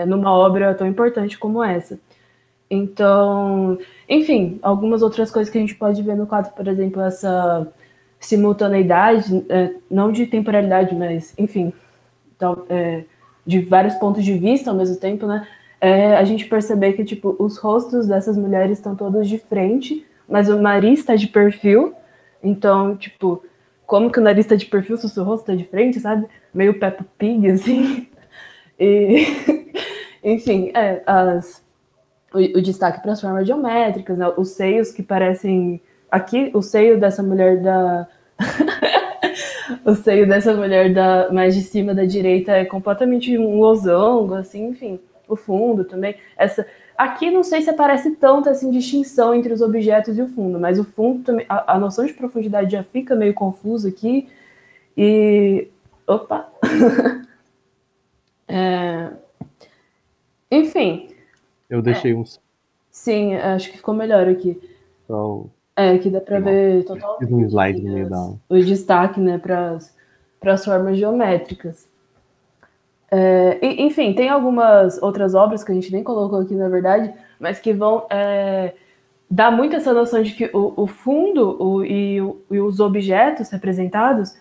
numa obra tão importante como essa. Então, enfim, algumas outras coisas que a gente pode ver no quadro, por exemplo, essa simultaneidade, não de temporalidade, mas, enfim, de vários pontos de vista ao mesmo tempo, né? A gente perceber que, tipo, os rostos dessas mulheres estão todos de frente, mas o nariz está de perfil. Então, tipo, como que o nariz está de perfil se o seu rosto está de frente, sabe? Meio Peppa Pig, assim. E, enfim, o destaque para as formas geométricas, né? Os seios que parecem... Aqui, o seio dessa mulher o seio dessa mulher mais de cima da direita é completamente um losango, assim, enfim. O fundo também. Aqui não sei se aparece tanto assim distinção entre os objetos e o fundo, mas o fundo também, a noção de profundidade já fica meio confusa aqui. E. Opa! Enfim.
Eu deixei uns.
Sim, acho que ficou melhor aqui.
Só
Aqui dá para ver totalmente
um slide no meio da aula.
O destaque, né, para as formas geométricas. Enfim, tem algumas outras obras que a gente nem colocou aqui, na verdade, mas que vão dar muito essa noção de que o fundo e os objetos representados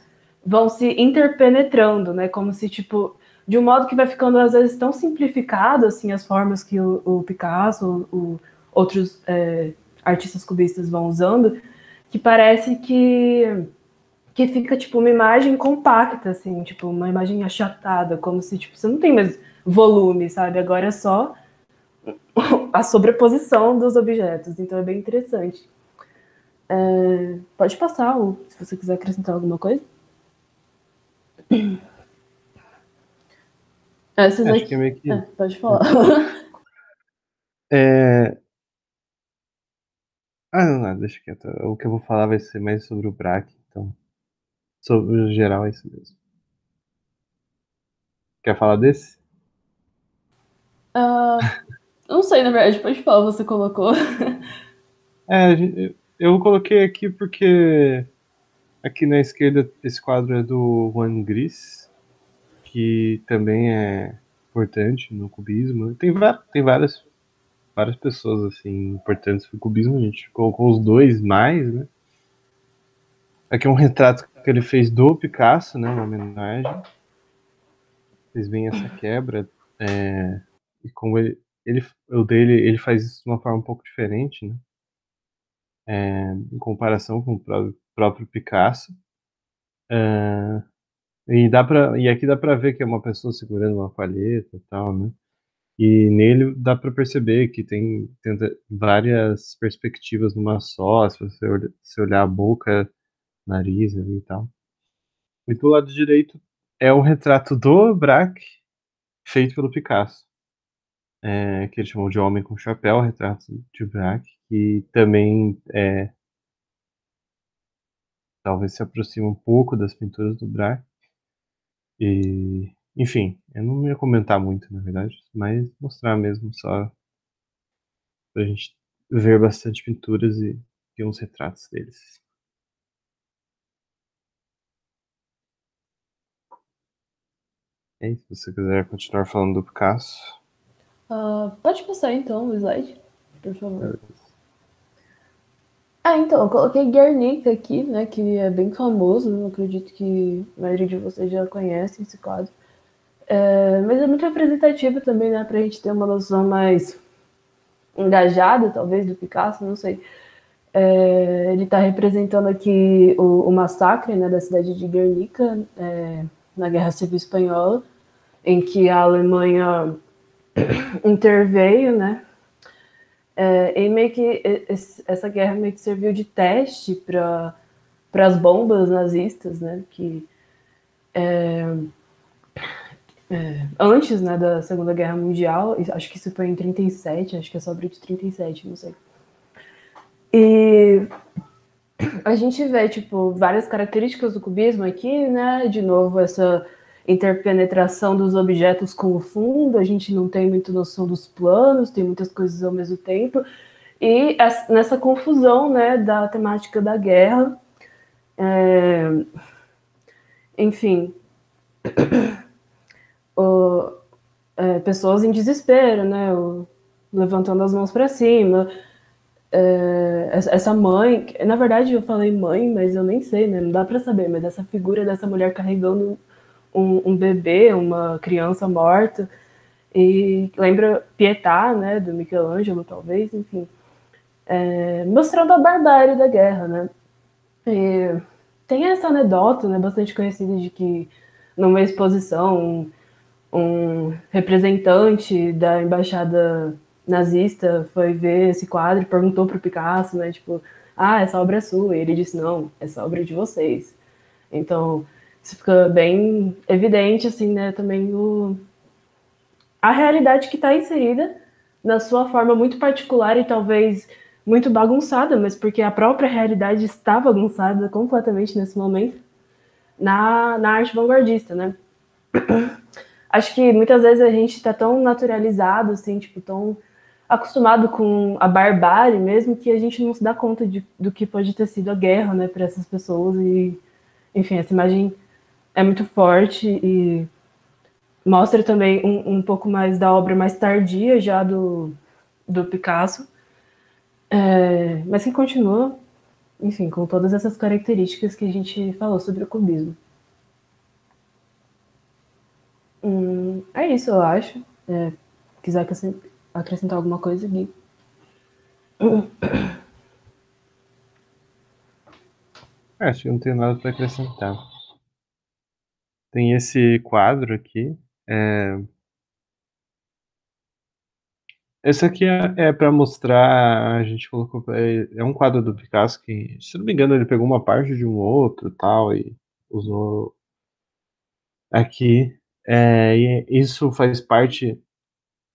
vão se interpenetrando, né? Como se, tipo, de um modo que vai ficando, às vezes, tão simplificado, assim, as formas que o Picasso, outros artistas cubistas vão usando, que parece que fica, tipo, uma imagem compacta, assim, tipo, uma imagem achatada, como se, tipo, você não tem mais volume, sabe? Agora é só a sobreposição dos objetos, então é bem interessante. Pode passar, se você quiser acrescentar alguma coisa. Essas
Acho
aqui...
que é meio que...
pode falar.
não, deixa quieto. O que eu vou falar vai ser mais sobre o Braque, então. Sobre o geral é isso mesmo. Quer falar desse?
Não sei, na verdade, pode falar, você colocou.
Eu coloquei aqui porque aqui na esquerda esse quadro é do Juan Gris, que também é importante no cubismo. Tem várias pessoas assim importantes no cubismo, a gente colocou os dois mais, né? Aqui é um retrato que ele fez do Picasso, né? Uma homenagem. Vocês veem essa quebra. E como o dele, ele faz isso de uma forma um pouco diferente, né? Em comparação com o próprio Picasso. E aqui dá pra ver que é uma pessoa segurando uma palheta e tal, né? E nele dá para perceber que tem várias perspectivas numa só, se você se olhar a boca, nariz ali e tal. E do lado direito é um retrato do Braque feito pelo Picasso, que ele chamou de Homem com Chapéu, retrato de Braque, que também talvez se aproxima um pouco das pinturas do Braque. E, enfim, eu não ia comentar muito, na verdade, mas mostrar mesmo só pra gente ver bastante pinturas e ter uns retratos deles. É isso, se você quiser continuar falando do Picasso.
Pode passar então o slide, por favor. Então, eu coloquei Guernica aqui, né, que é bem famoso, eu acredito que a maioria de vocês já conhece esse quadro. Mas é muito representativo também, né, pra gente ter uma noção mais engajada, talvez, do Picasso, não sei. Ele está representando aqui o massacre, né, da cidade de Guernica, na Guerra Civil Espanhola, em que a Alemanha interveio, né, e meio que essa guerra meio que serviu de teste para as bombas nazistas, né, que antes, né, da Segunda Guerra Mundial, acho que isso foi em 37, acho que é só de 37, não sei. E a gente vê, tipo, várias características do cubismo aqui, né, de novo essa interpenetração dos objetos com o fundo, a gente não tem muita noção dos planos, tem muitas coisas ao mesmo tempo, e nessa confusão, né, da temática da guerra, enfim, pessoas em desespero, né, levantando as mãos para cima, essa mãe, na verdade eu falei mãe, mas eu nem sei, né, não dá para saber, mas essa figura dessa mulher carregando um bebê, uma criança morta, e lembra Pietà, né, do Michelangelo, talvez, enfim, mostrando a barbárie da guerra, né. E tem essa anedota, né, bastante conhecida de que numa exposição um representante da embaixada nazista foi ver esse quadro e perguntou pro Picasso, né, tipo, essa obra é sua, e ele disse, não, essa obra é de vocês. Então, isso fica bem evidente, assim, né, também a realidade que está inserida na sua forma muito particular e talvez muito bagunçada, mas porque a própria realidade está bagunçada completamente nesse momento na arte vanguardista, né? Acho que muitas vezes a gente está tão naturalizado, assim, tipo, tão acostumado com a barbárie mesmo, que a gente não se dá conta do que pode ter sido a guerra, né, para essas pessoas. E, enfim, essa imagem é muito forte e mostra também um pouco mais da obra mais tardia já do Picasso, mas que continua, enfim, com todas essas características que a gente falou sobre o cubismo. É isso, eu acho. Quiser acrescentar alguma coisa, Gui.
Acho que não tenho nada para acrescentar. Tem esse quadro aqui. Esse aqui é para mostrar. A gente colocou. É um quadro do Picasso que, se não me engano, ele pegou uma parte de um outro tal e usou aqui. E isso faz parte.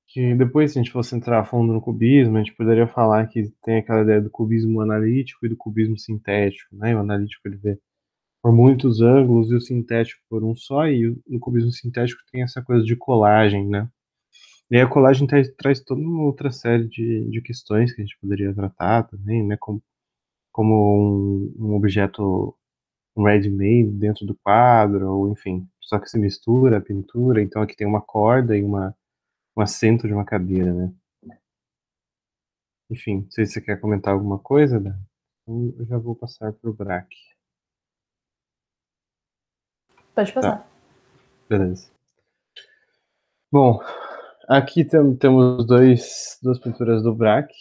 Que depois, se a gente fosse entrar a fundo no cubismo, a gente poderia falar que tem aquela ideia do cubismo analítico e do cubismo sintético, né? O analítico ele vê por muitos ângulos e o sintético por um só, e no cubismo sintético tem essa coisa de colagem, né? E aí a colagem traz toda uma outra série de questões que a gente poderia tratar também, né? Como um objeto, um ready-made dentro do quadro, ou enfim, só que se mistura a pintura, então aqui tem uma corda e um assento de uma cadeira, né? Enfim, não sei se você quer comentar alguma coisa, Dan. Então eu já vou passar para o Braque.
Pode
Tá,
passar.
beleza. Bom, aqui temos duas pinturas do Braque.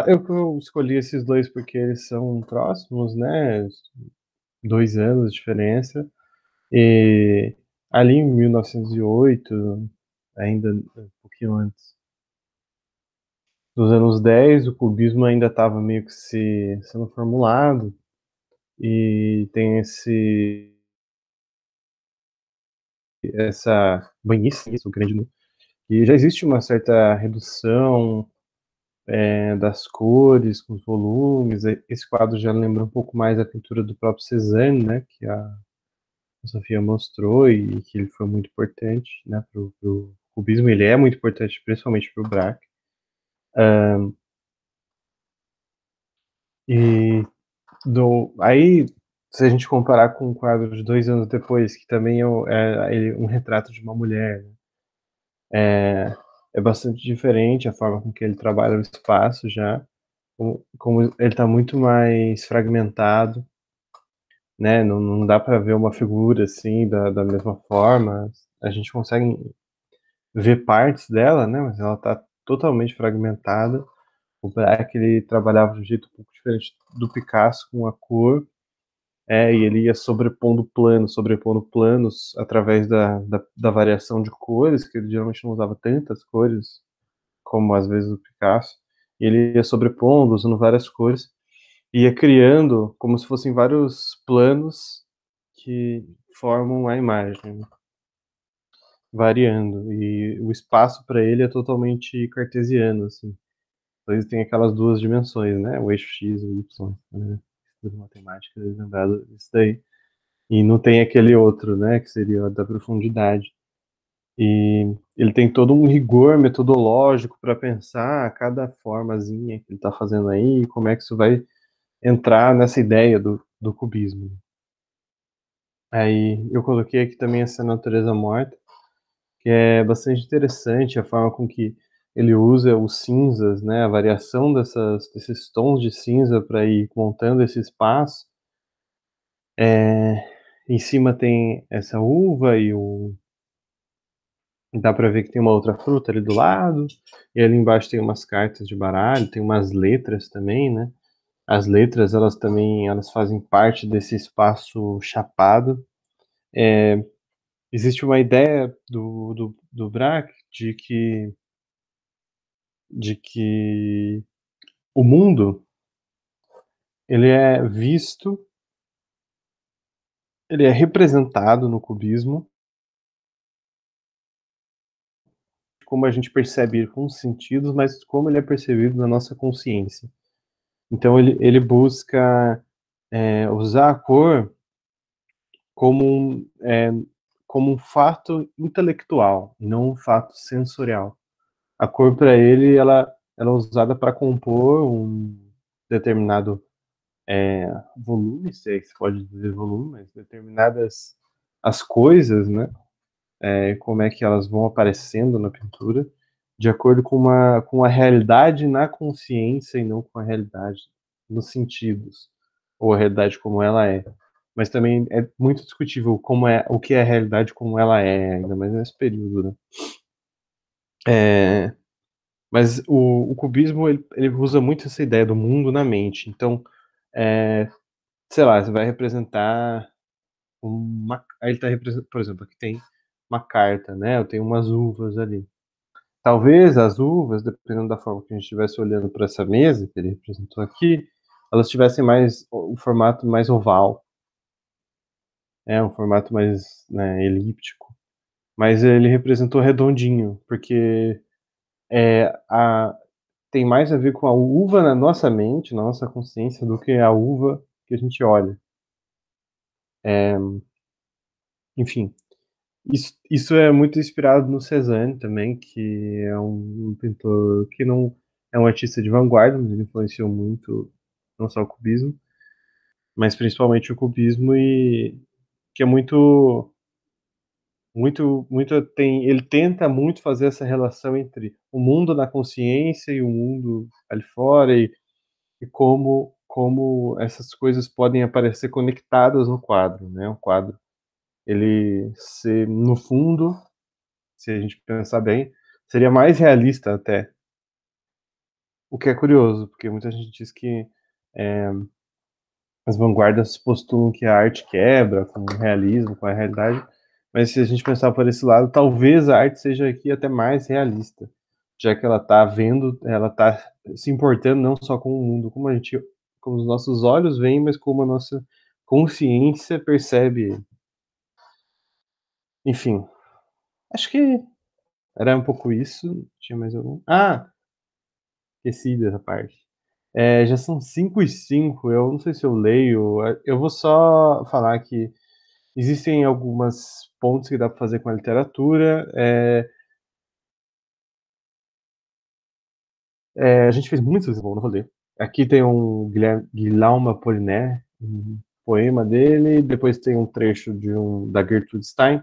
Eu escolhi esses dois porque eles são próximos, né? 2 anos de diferença. E ali em 1908, ainda um pouquinho antes dos anos 10, o cubismo ainda estava meio que sendo formulado, e tem essa banhice, isso, grande, né? E já existe uma certa redução das cores, com os volumes. Esse quadro já lembra um pouco mais a pintura do próprio Cézanne, né, que a Sofia mostrou, e que ele foi muito importante, né, para o cubismo. Ele é muito importante, principalmente para o Braque. E aí, se a gente comparar com um quadro de 2 anos depois, que também um retrato de uma mulher, né, é bastante diferente a forma com que ele trabalha o espaço já, como ele está muito mais fragmentado, né? Não dá para ver uma figura assim da mesma forma. A gente consegue ver partes dela, né? Mas ela está totalmente fragmentada. O Braque, ele trabalhava de um jeito um pouco diferente do Picasso, com a cor, e ele ia sobrepondo planos através da variação de cores, que ele geralmente não usava tantas cores como às vezes o Picasso, e ele ia sobrepondo, usando várias cores, e ia criando como se fossem vários planos que formam a imagem, né, variando, e o espaço para ele é totalmente cartesiano, assim. Então eles têm aquelas duas dimensões, né, o eixo X e o Y, né, estudo matemática, eles lembraram disso daí. E não tem aquele outro, né, que seria da profundidade. E ele tem todo um rigor metodológico para pensar cada formazinha que ele está fazendo aí, e como é que isso vai entrar nessa ideia do cubismo. Aí eu coloquei aqui também essa natureza morta, que é bastante interessante a forma com que ele usa os cinzas, né, a variação desses tons de cinza para ir montando esse espaço. Em cima tem essa uva dá para ver que tem uma outra fruta ali do lado, e ali embaixo tem umas cartas de baralho, tem umas letras também, né? As letras, elas também, elas fazem parte desse espaço chapado. Existe uma ideia do Braque de que o mundo, ele é visto, ele é representado no cubismo, como a gente percebe com os sentidos, mas como ele é percebido na nossa consciência. Então ele busca usar a cor como como um fato intelectual, não um fato sensorial. A cor para ele, ela é usada para compor um determinado volume, se é que se pode dizer volume, mas determinadas as coisas, né? Como é que elas vão aparecendo na pintura, de acordo com a realidade na consciência e não com a realidade nos sentidos, ou a realidade como ela é. Mas também é muito discutível o que é a realidade como ela é, ainda mais nesse período, né? Mas o cubismo, ele usa muito essa ideia do mundo na mente. Então, sei lá, você vai representar aí ele tá representando, por exemplo, aqui tem uma carta, né? Eu tenho umas uvas ali. Talvez as uvas, dependendo da forma que a gente estivesse olhando para essa mesa que ele representou aqui, elas tivessem mais um formato mais oval, um formato mais, né, elíptico. Mas ele representou redondinho, porque a, tem mais a ver com a uva na nossa mente, na nossa consciência, do que a uva que a gente olha. Enfim, isso é muito inspirado no Cézanne também, que é um pintor que não é um artista de vanguarda, mas ele influenciou muito não só o cubismo, mas principalmente o cubismo, e que é ele tenta muito fazer essa relação entre o mundo na consciência e o mundo ali fora, e como essas coisas podem aparecer conectadas no quadro, né? O quadro, ele ser, no fundo, se a gente pensar bem, seria mais realista até. O que é curioso, porque muita gente diz que as vanguardas postulam que a arte quebra com o realismo, com a realidade, Mas se a gente pensar por esse lado, talvez a arte seja aqui até mais realista, já que ela está vendo, ela está se importando não só com o mundo, como os nossos olhos veem, mas como a nossa consciência percebe. Enfim, acho que era um pouco isso. Tinha mais algum? Ah, esqueci dessa parte. Já são 5:05. Eu não sei se eu leio. Eu vou só falar que existem algumas pontes que dá para fazer com a literatura. A gente fez muitos livros, não vou ler. Aqui tem um Guillaume Apollinaire, um poema dele, depois tem um trecho da Gertrude Stein.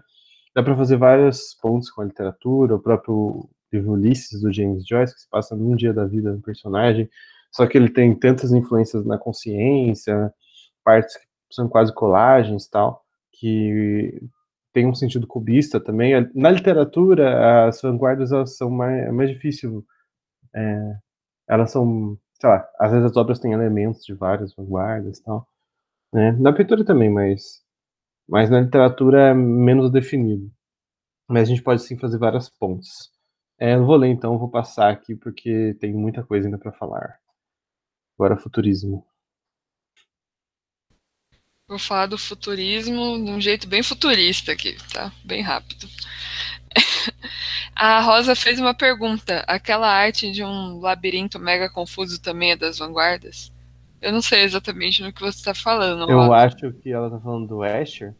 Dá para fazer várias pontes com a literatura, o próprio livro Ulisses, do James Joyce, que se passa num dia da vida do personagem, só que ele tem tantas influências na consciência, partes que são quase colagens e tal, que tem um sentido cubista também. Na literatura, as vanguardas elas são mais difícil, elas são, sei lá, às vezes as obras têm elementos de várias vanguardas e tal, né? Na pintura também, mas na literatura é menos definido. Mas a gente pode sim fazer várias pontes. Eu não vou ler então, vou passar aqui porque tem muita coisa ainda para falar. Agora, futurismo.
Vou falar do futurismo de um jeito bem futurista aqui, tá? Bem rápido. A Rosa fez uma pergunta. Aquela arte de um labirinto mega confuso também é das vanguardas? Eu não sei exatamente no que você está falando,
Eu
Rosa.
acho que ela tá falando do Escher.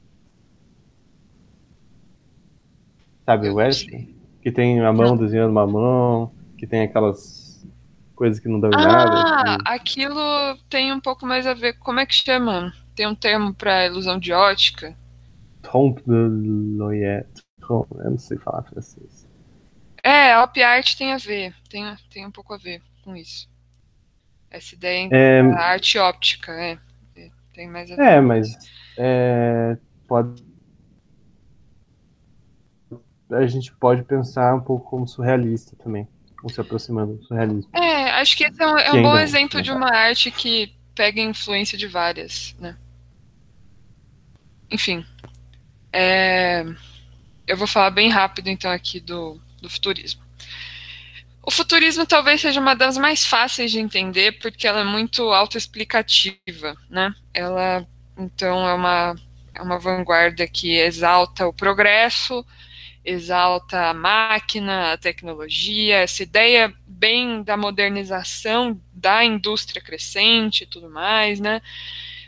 Sabe
Eu
o
não
Escher?
sei.
Que tem a mão desenhando uma mão, que tem aquelas coisas que não dão em nada.
Aquilo tem um pouco mais a ver. Como é que chama? Tem um termo para ilusão de ótica?
Trompe de l'oeil. Eu não sei falar francês.
A op art tem a ver. Tem um pouco a ver com isso. Essa ideia da arte óptica, tem mais a ver.
Mas pode, a gente pode pensar um pouco como surrealista também, ou se aproximando do surrealismo.
Acho que esse é
Que
um bom
ainda,
exemplo
né?
de uma arte que pega influência de várias, né? Enfim, eu vou falar bem rápido então aqui do futurismo. O futurismo talvez seja uma das mais fáceis de entender porque ela é muito autoexplicativa, né? Ela, então, é uma vanguarda que exalta o progresso, exalta a máquina, a tecnologia, essa ideia bem da modernização da indústria crescente e tudo mais, né?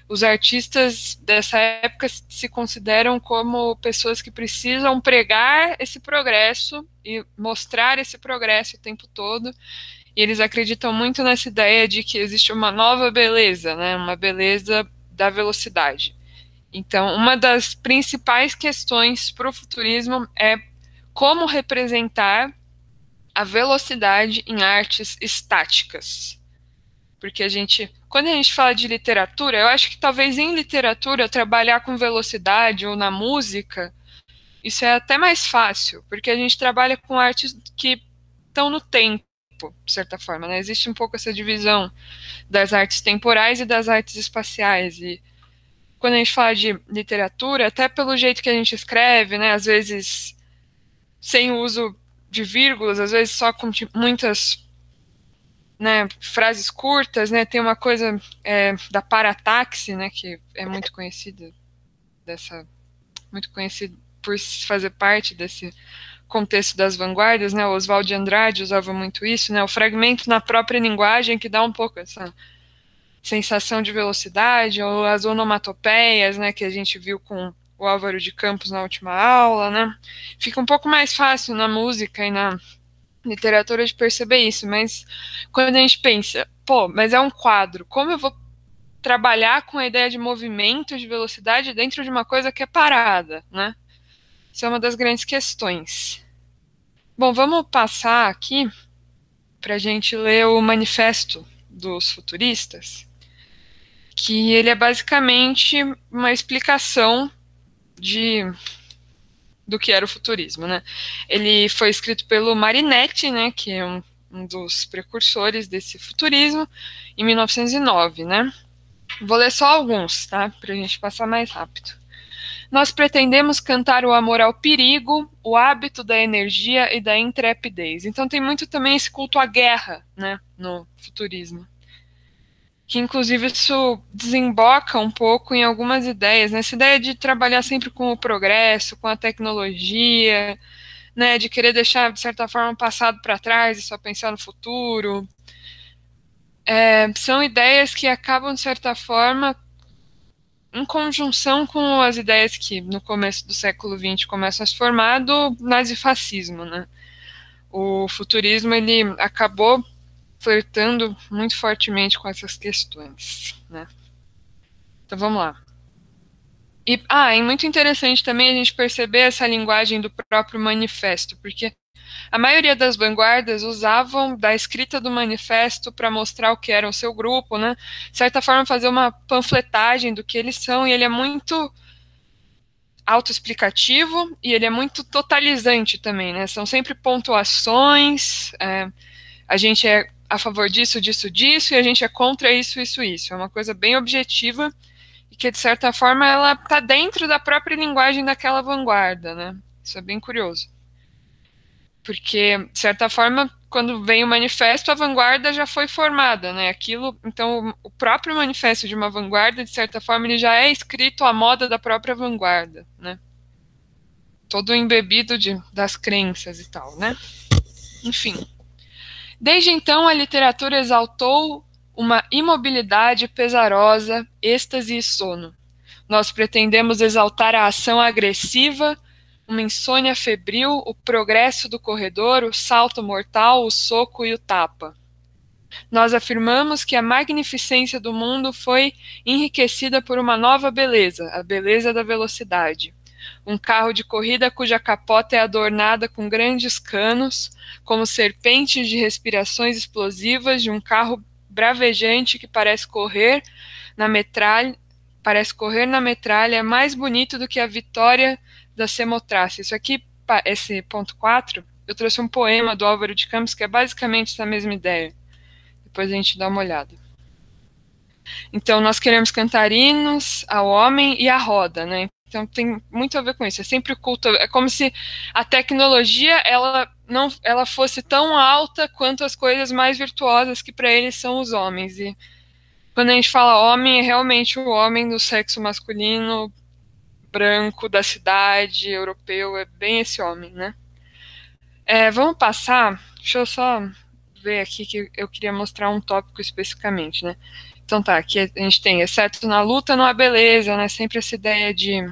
Os artistas dessa época se consideram como pessoas que precisam pregar esse progresso e mostrar esse progresso o tempo todo. E eles acreditam muito nessa ideia de que existe uma nova beleza, né? Uma beleza da velocidade. Então, uma das principais questões para o futurismo é como representar a velocidade em artes estáticas. Porque quando a gente fala de literatura, eu acho que talvez em literatura trabalhar com velocidade ou na música, isso é até mais fácil, porque a gente trabalha com artes que estão no tempo, de certa forma, né? Existe um pouco essa divisão das artes temporais e das artes espaciais. E quando a gente fala de literatura, até pelo jeito que a gente escreve, né? Às vezes sem o uso de vírgulas, às vezes só com muitas, né, frases curtas, né? Tem uma coisa da parataxe, né, que é muito conhecida muito conhecido por fazer parte desse contexto das vanguardas, né? O Oswald de Andrade usava muito isso, né? O fragmento na própria linguagem que dá um pouco essa sensação de velocidade, ou as onomatopeias, né, que a gente viu com o Álvaro de Campos na última aula, né? Fica um pouco mais fácil na música e na literatura de perceber isso, mas quando a gente pensa, mas é um quadro, como eu vou trabalhar com a ideia de movimento, de velocidade dentro de uma coisa que é parada, né? Isso é uma das grandes questões. Bom, vamos passar aqui para a gente ler o Manifesto dos Futuristas, que ele é basicamente uma explicação do que era o futurismo, né? Ele foi escrito pelo Marinetti, né, que é um dos precursores desse futurismo, em 1909, né? Vou ler só alguns, tá? Para a gente passar mais rápido. nós pretendemos cantar o amor ao perigo, o hábito da energia e da intrepidez. Então tem muito também esse culto à guerra, né, no futurismo. Que inclusive isso desemboca um pouco em algumas ideias, né? Essa ideia de trabalhar sempre com o progresso, com a tecnologia, né, de querer deixar, de certa forma, o passado para trás e só pensar no futuro. São ideias que acabam, de certa forma, em conjunção com as ideias que no começo do século XX começam a se formar do nazifascismo, né? O futurismo ele acabou flertando muito fortemente com essas questões, né? Então vamos lá. E é muito interessante também a gente perceber essa linguagem do próprio manifesto, porque a maioria das vanguardas usavam da escrita do manifesto para mostrar o que era o seu grupo, né? De certa forma, fazer uma panfletagem do que eles são, e ele é muito autoexplicativo e ele é muito totalizante também, né? São sempre pontuações, a gente é a favor disso, disso, disso, e a gente é contra isso, isso, isso. É uma coisa bem objetiva e que, de certa forma, ela está dentro da própria linguagem daquela vanguarda, né? Isso é bem curioso. Porque, de certa forma, quando vem o manifesto, a vanguarda já foi formada, né? Então, o próprio manifesto de uma vanguarda, de certa forma, ele já é escrito à moda da própria vanguarda, né? Todo embebido das crenças e tal, né? Enfim. Desde então, a literatura exaltou uma imobilidade pesarosa, êxtase e sono. Nós pretendemos exaltar a ação agressiva, uma insônia febril, o progresso do corredor, o salto mortal, o soco e o tapa. Nós afirmamos que a magnificência do mundo foi enriquecida por uma nova beleza, a beleza da velocidade. Um carro de corrida cuja capota é adornada com grandes canos, como serpentes de respirações explosivas de um carro bravejante que parece correr na metralha, é mais bonito do que a vitória da Samotrace. Isso aqui, esse ponto 4, eu trouxe um poema do Álvaro de Campos que é basicamente essa mesma ideia. Depois a gente dá uma olhada. Então, nós queremos cantar hinos ao homem e à roda, né? Então, tem muito a ver com isso. É sempre o culto. É como se a tecnologia ela fosse tão alta quanto as coisas mais virtuosas que para eles são os homens. E quando a gente fala homem, é realmente o homem do sexo masculino, branco, da cidade, europeu, é bem esse homem, né? Vamos passar. Deixa eu só ver aqui que eu queria mostrar um tópico especificamente, né? Então tá, aqui a gente tem, exceto na luta, não há beleza, né? Sempre essa ideia de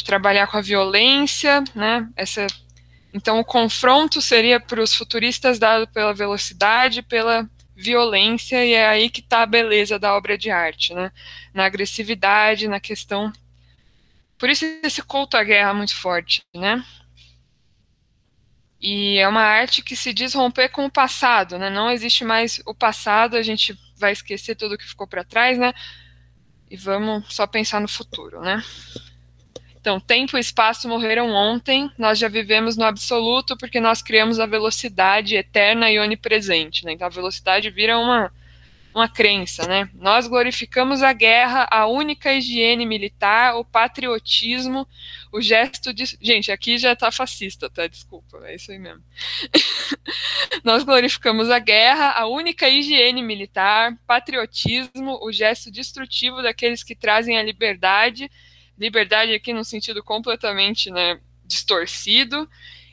trabalhar com a violência, né? Então o confronto seria para os futuristas dado pela velocidade, pela violência, e é aí que está a beleza da obra de arte, né? Na agressividade, na questão... Por isso esse culto à guerra é muito forte, né? E é uma arte que se diz romper com o passado, né? Não existe mais o passado, a gente vai esquecer tudo que ficou para trás, né? E vamos só pensar no futuro, né? Então, tempo e espaço morreram ontem, nós já vivemos no absoluto porque nós criamos a velocidade eterna e onipresente, né? Então, a velocidade vira uma crença, né? Nós glorificamos a guerra, a única higiene militar, o patriotismo, o gesto de... Gente, aqui já tá fascista, tá? Desculpa, é isso aí mesmo. Nós glorificamos a guerra, a única higiene militar, patriotismo, o gesto destrutivo daqueles que trazem a liberdade aqui no sentido completamente, né, distorcido,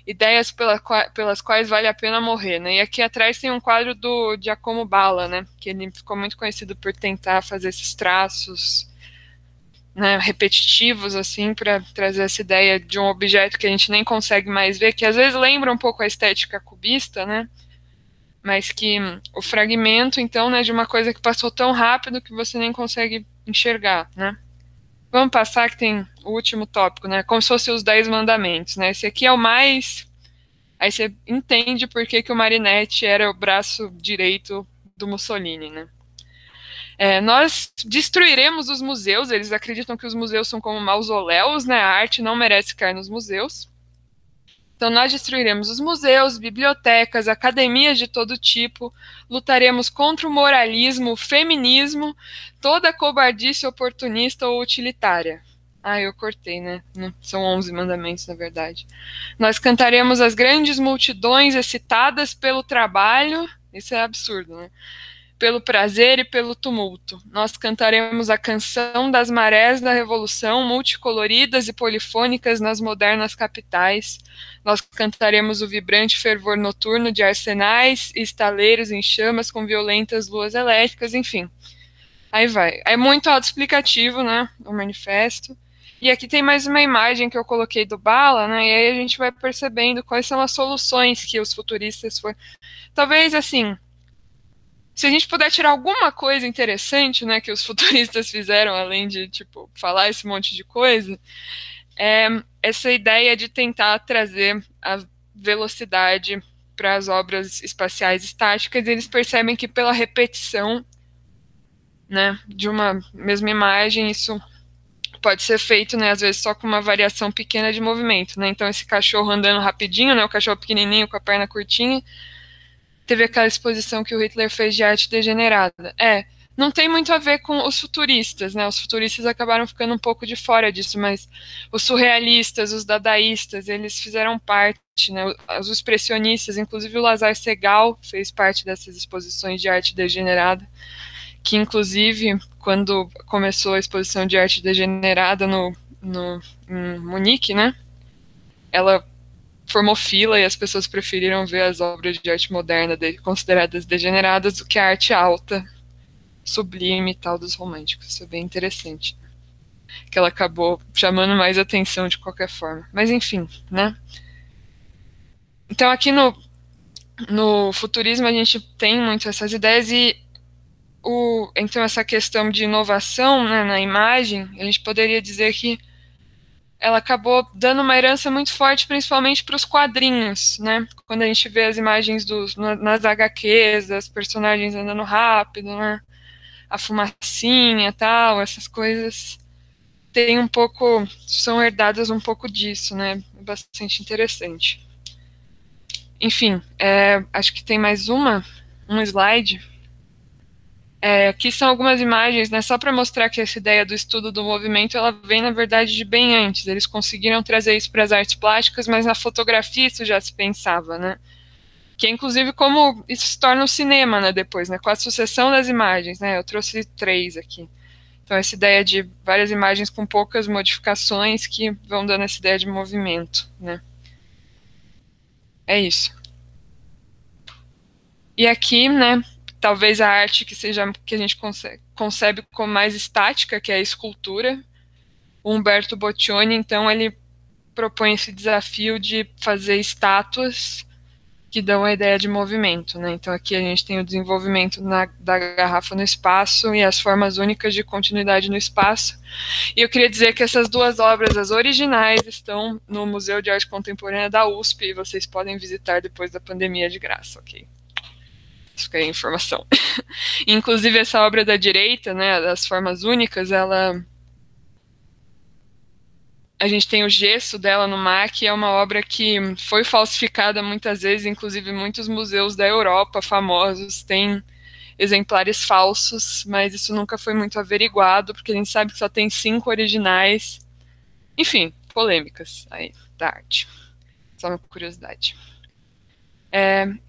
ideias pelas quais vale a pena morrer, né? E aqui atrás tem um quadro do Giacomo Balla, né? Que ele ficou muito conhecido por tentar fazer esses traços, né, repetitivos, assim, para trazer essa ideia de um objeto que a gente nem consegue mais ver, que às vezes lembra um pouco a estética cubista, né? Mas que o fragmento, então, né, de uma coisa que passou tão rápido que você nem consegue enxergar, né? Vamos passar que tem o último tópico, né? Como se fossem os 10 mandamentos, né? Esse aqui é o mais... Aí você entende por que o Marinetti era o braço direito do Mussolini, né? Nós destruiremos os museus, eles acreditam que os museus são como mausoléus, né? A arte não merece ficar nos museus. Então, nós destruiremos os museus, bibliotecas, academias de todo tipo, lutaremos contra o moralismo, o feminismo, toda a cobardice oportunista ou utilitária. Ah, eu cortei, né? São 11 mandamentos, na verdade. Nós cantaremos as grandes multidões excitadas pelo trabalho. Isso é absurdo, né? Pelo prazer e pelo tumulto. Nós cantaremos a canção das marés da revolução, multicoloridas e polifônicas nas modernas capitais. Nós cantaremos o vibrante fervor noturno de arsenais e estaleiros em chamas com violentas luas elétricas, enfim. Aí vai. É muito autoexplicativo, né? O manifesto. E aqui tem mais uma imagem que eu coloquei do Bala, né? E aí a gente vai percebendo quais são as soluções que os futuristas foram. Talvez, assim, se a gente puder tirar alguma coisa interessante, né, que os futuristas fizeram, além de, tipo, falar esse monte de coisa, é essa ideia de tentar trazer a velocidade para as obras espaciais estáticas. Eles percebem que pela repetição, né, de uma mesma imagem, isso pode ser feito, né, às vezes só com uma variação pequena de movimento, né? Então esse cachorro andando rapidinho, né, o cachorro pequenininho com a perna curtinha. Teve aquela exposição que o Hitler fez de arte degenerada. Não tem muito a ver com os futuristas, né? Os futuristas acabaram ficando um pouco de fora disso, mas os surrealistas, os dadaístas, eles fizeram parte, né? Os expressionistas, inclusive o Lazar Segal fez parte dessas exposições de arte degenerada, que inclusive, quando começou a exposição de arte degenerada em Munique, né? Ela formou fila e as pessoas preferiram ver as obras de arte moderna consideradas degeneradas do que a arte alta, sublime e tal dos românticos. Isso é bem interessante. Que ela acabou chamando mais atenção de qualquer forma. Mas enfim, né? Então aqui no futurismo a gente tem muito essas ideias e então essa questão de inovação, né, na imagem, a gente poderia dizer que ela acabou dando uma herança muito forte, principalmente para os quadrinhos, né? Quando a gente vê as imagens nas HQs, das personagens andando rápido, né? A fumacinha e tal, essas coisas tem um pouco, são herdadas um pouco disso, né? Bastante interessante. Enfim, acho que tem mais um slide. Aqui são algumas imagens, né, só para mostrar que essa ideia do estudo do movimento, ela vem, na verdade, de bem antes. Eles conseguiram trazer isso para as artes plásticas, mas na fotografia isso já se pensava, né? Que é, inclusive, como isso se torna o cinema, né, depois, né, com a sucessão das imagens, né? Eu trouxe 3 aqui. Então, essa ideia de várias imagens com poucas modificações que vão dando essa ideia de movimento, né? É isso. E aqui, né, talvez a arte que a gente concebe como mais estática, que é a escultura. O Umberto Boccioni, então, ele propõe esse desafio de fazer estátuas que dão a ideia de movimento, né? Então aqui a gente tem o desenvolvimento da garrafa no espaço e as formas únicas de continuidade no espaço. E eu queria dizer que essas 2 obras, as originais, estão no Museu de Arte Contemporânea da USP e vocês podem visitar depois da pandemia de graça, ok? Isso que é a informação. Inclusive essa obra da direita, né, das formas únicas, a gente tem o gesso dela no MAC, é uma obra que foi falsificada muitas vezes, inclusive muitos museus da Europa famosos têm exemplares falsos, mas isso nunca foi muito averiguado, porque a gente sabe que só tem 5 originais. Enfim, polêmicas aí da arte. Só uma curiosidade.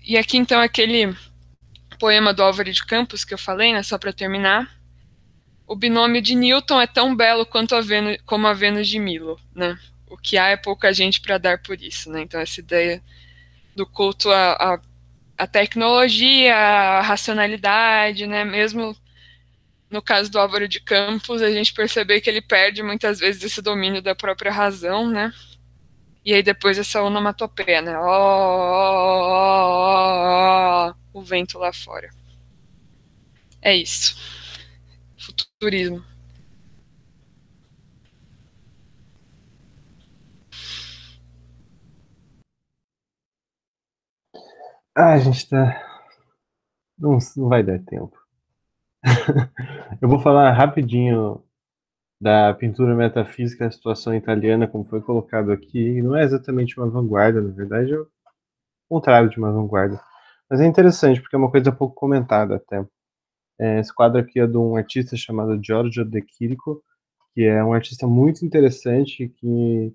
E aqui então aquele poema do Álvaro de Campos que eu falei, né, só para terminar. O binômio de Newton é tão belo quanto como a Vênus de Milo, né? O que há é pouca gente para dar por isso, né? Então essa ideia do culto à tecnologia, à racionalidade, né? Mesmo no caso do Álvaro de Campos, a gente percebe que ele perde muitas vezes esse domínio da própria razão, né? E aí depois essa onomatopeia, né? O vento lá fora. É isso. Futurismo.
A gente tá. Não vai dar tempo. Eu vou falar rapidinho da pintura metafísica, a situação italiana, como foi colocado aqui. Não é exatamente uma vanguarda, na verdade, é o contrário de uma vanguarda. Mas é interessante, porque é uma coisa pouco comentada até. Esse quadro aqui é de um artista chamado Giorgio De Chirico, que é um artista muito interessante que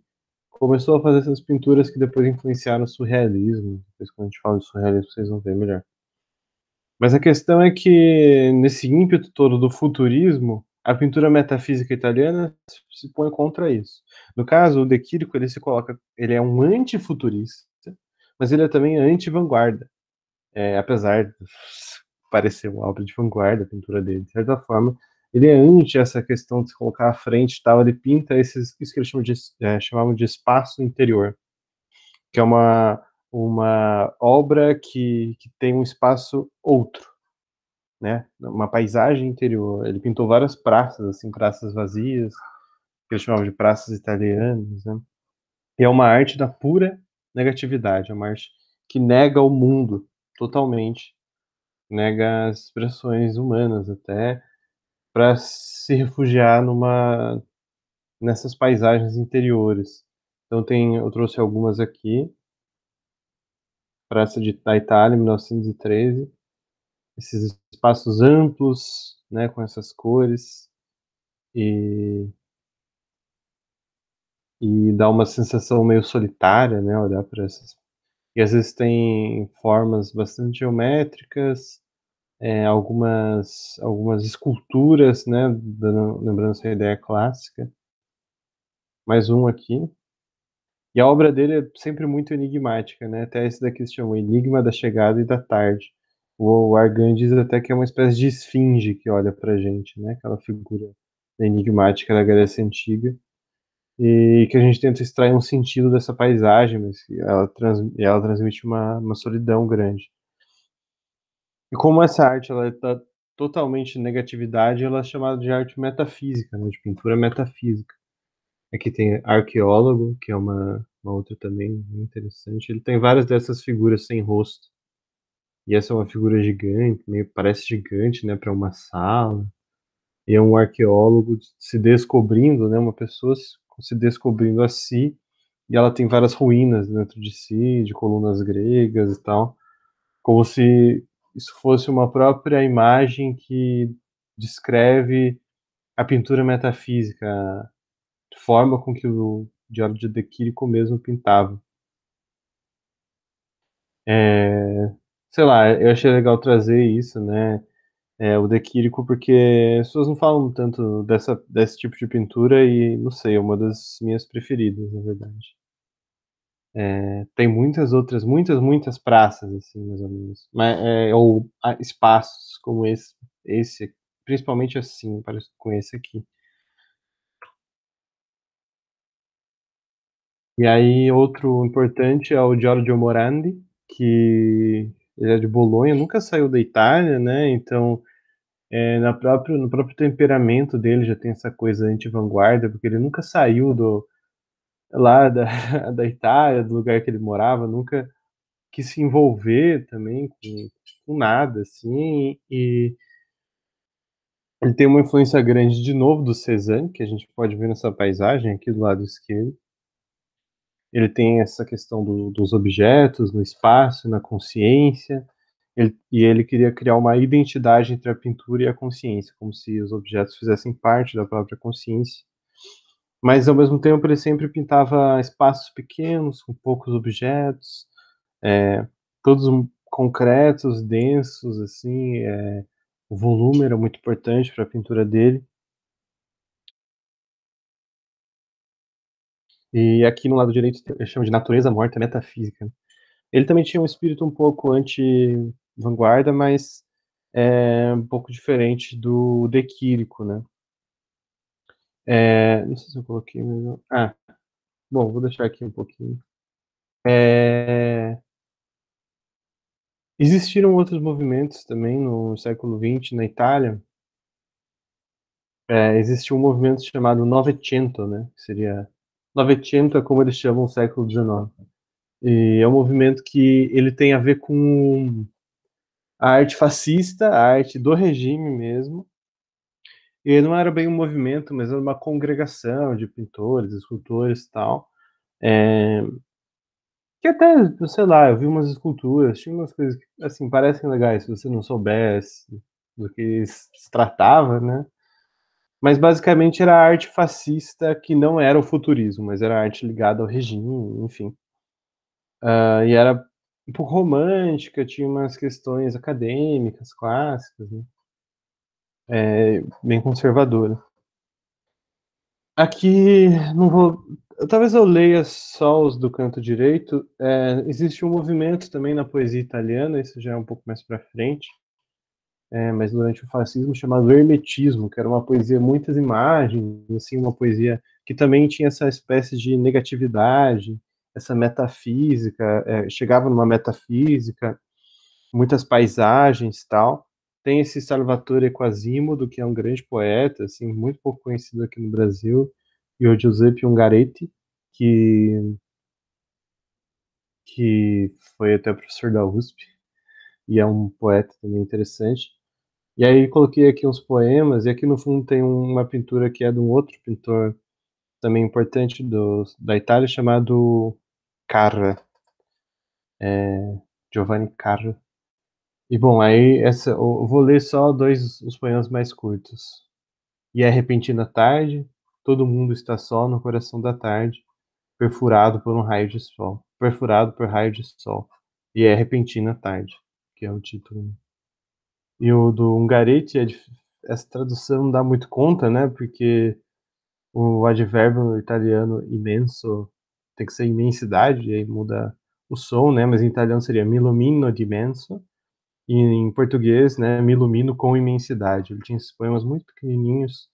começou a fazer essas pinturas que depois influenciaram o surrealismo. Depois, quando a gente fala de surrealismo, vocês vão ver melhor. Mas a questão é que, nesse ímpeto todo do futurismo, a pintura metafísica italiana se põe contra isso. No caso, o De Chirico, ele se coloca, ele é um antifuturista, mas ele é também anti-vanguarda. Apesar de parecer uma obra de vanguarda, a pintura dele, de certa forma, ele é anti essa questão de se colocar à frente e tal, ele pinta isso que eles chamavam de espaço interior, que é uma obra que tem um espaço outro, né? Uma paisagem interior. Ele pintou várias praças, assim, praças vazias, que eles chamavam de praças italianas, né? E é uma arte da pura negatividade, é uma arte que nega o mundo totalmente, nega as expressões humanas até, para se refugiar nessas paisagens interiores. Então eu trouxe algumas aqui, Praça da Itália, 1913, esses espaços amplos, né, com essas cores, e, e dá uma sensação meio solitária, né, olhar para essas. E às vezes tem formas bastante geométricas, algumas esculturas, né, lembrando essa ideia clássica. Mais um aqui. E a obra dele é sempre muito enigmática, né? Até esse daqui se chama Enigma da Chegada e da Tarde. O Argan diz até que é uma espécie de esfinge que olha pra gente, né? Aquela figura enigmática da Grécia Antiga. E que a gente tenta extrair um sentido dessa paisagem, mas que ela transmite uma solidão grande. E como essa arte ela está totalmente negatividade, ela é chamada de arte metafísica, né? De pintura metafísica. Aqui tem Arqueólogo, que é uma outra também interessante. Ele tem várias dessas figuras sem rosto. E essa é uma figura gigante, meio parece gigante, né, para uma sala. E é um arqueólogo se descobrindo, né, uma pessoa se descobrindo a si. E ela tem várias ruínas dentro de si, de colunas gregas e tal. Como se isso fosse uma própria imagem que descreve a pintura metafísica, forma com que o Giorgio de Chirico mesmo pintava. Sei lá, eu achei legal trazer isso, né? O De Chirico, porque as pessoas não falam tanto desse tipo de pintura e, não sei, é uma das minhas preferidas, na verdade. Tem muitas outras, muitas praças, assim, mais ou menos. Ou espaços como esse, principalmente assim, parece com esse aqui. E aí, outro importante é o Giorgio Morandi, que ele é de Bolonha, nunca saiu da Itália, né? Então, no próprio temperamento dele já tem essa coisa anti-vanguarda, porque ele nunca saiu lá da, da Itália, do lugar que ele morava, nunca quis se envolver também com nada, assim, e ele tem uma influência grande, de novo, do Cézanne, que a gente pode ver nessa paisagem aqui do lado esquerdo. Ele tem essa questão dos objetos no espaço, na consciência, e ele queria criar uma identidade entre a pintura e a consciência, como se os objetos fizessem parte da própria consciência. Mas, ao mesmo tempo, ele sempre pintava espaços pequenos, com poucos objetos, todos concretos, densos, assim. O volume era muito importante para a pintura dele. E aqui no lado direito, eu chamo de natureza morta metafísica. Ele também tinha um espírito um pouco anti-vanguarda, mas um pouco diferente do De Chirico, né? Não sei se eu coloquei, mas... bom, vou deixar aqui um pouquinho. Existiram outros movimentos também no século XX na Itália. Existiu um movimento chamado Novecento, né? Que seria... Novecento é como eles chamam o século XIX. E é um movimento que ele tem a ver com a arte fascista, a arte do regime mesmo. E não era bem um movimento, mas era uma congregação de pintores, escultores e tal. Que até, sei lá, eu vi umas esculturas, tinha umas coisas que, assim, parecem legais, se você não soubesse do que se tratava, né? Mas basicamente era arte fascista que não era o futurismo, mas era arte ligada ao regime, enfim. E era um pouco romântica, tinha umas questões acadêmicas, clássicas, né? Bem conservadora. Aqui, não vou. Talvez eu leia só os do canto direito. Existe um movimento também na poesia italiana, isso já é um pouco mais para frente, mas durante o fascismo, chamado hermetismo, que era uma poesia muitas imagens, assim, uma poesia que também tinha essa espécie de negatividade, essa metafísica, chegava numa metafísica, muitas paisagens, tal. Tem esse Salvatore Quasimodo, que é um grande poeta, assim, muito pouco conhecido aqui no Brasil, e o Giuseppe Ungaretti, que foi até professor da USP, e é um poeta também interessante. E aí coloquei aqui uns poemas, e aqui no fundo tem uma pintura que é de um outro pintor também importante da Itália, chamado Carra, Giovanni Carra. E bom, aí eu vou ler só os poemas mais curtos. E é repentina tarde, todo mundo está só no coração da tarde, perfurado por um raio de sol, perfurado por raio de sol. E é repentina tarde, que é o título. E o do Ungaretti, essa tradução não dá muito conta, né? Porque o advérbio italiano imenso tem que ser imensidade, e aí muda o som, né? Mas em italiano seria mi illumino di immenso, e em português, né? Me ilumino com imensidade. Ele tinha esses poemas muito pequenininhos,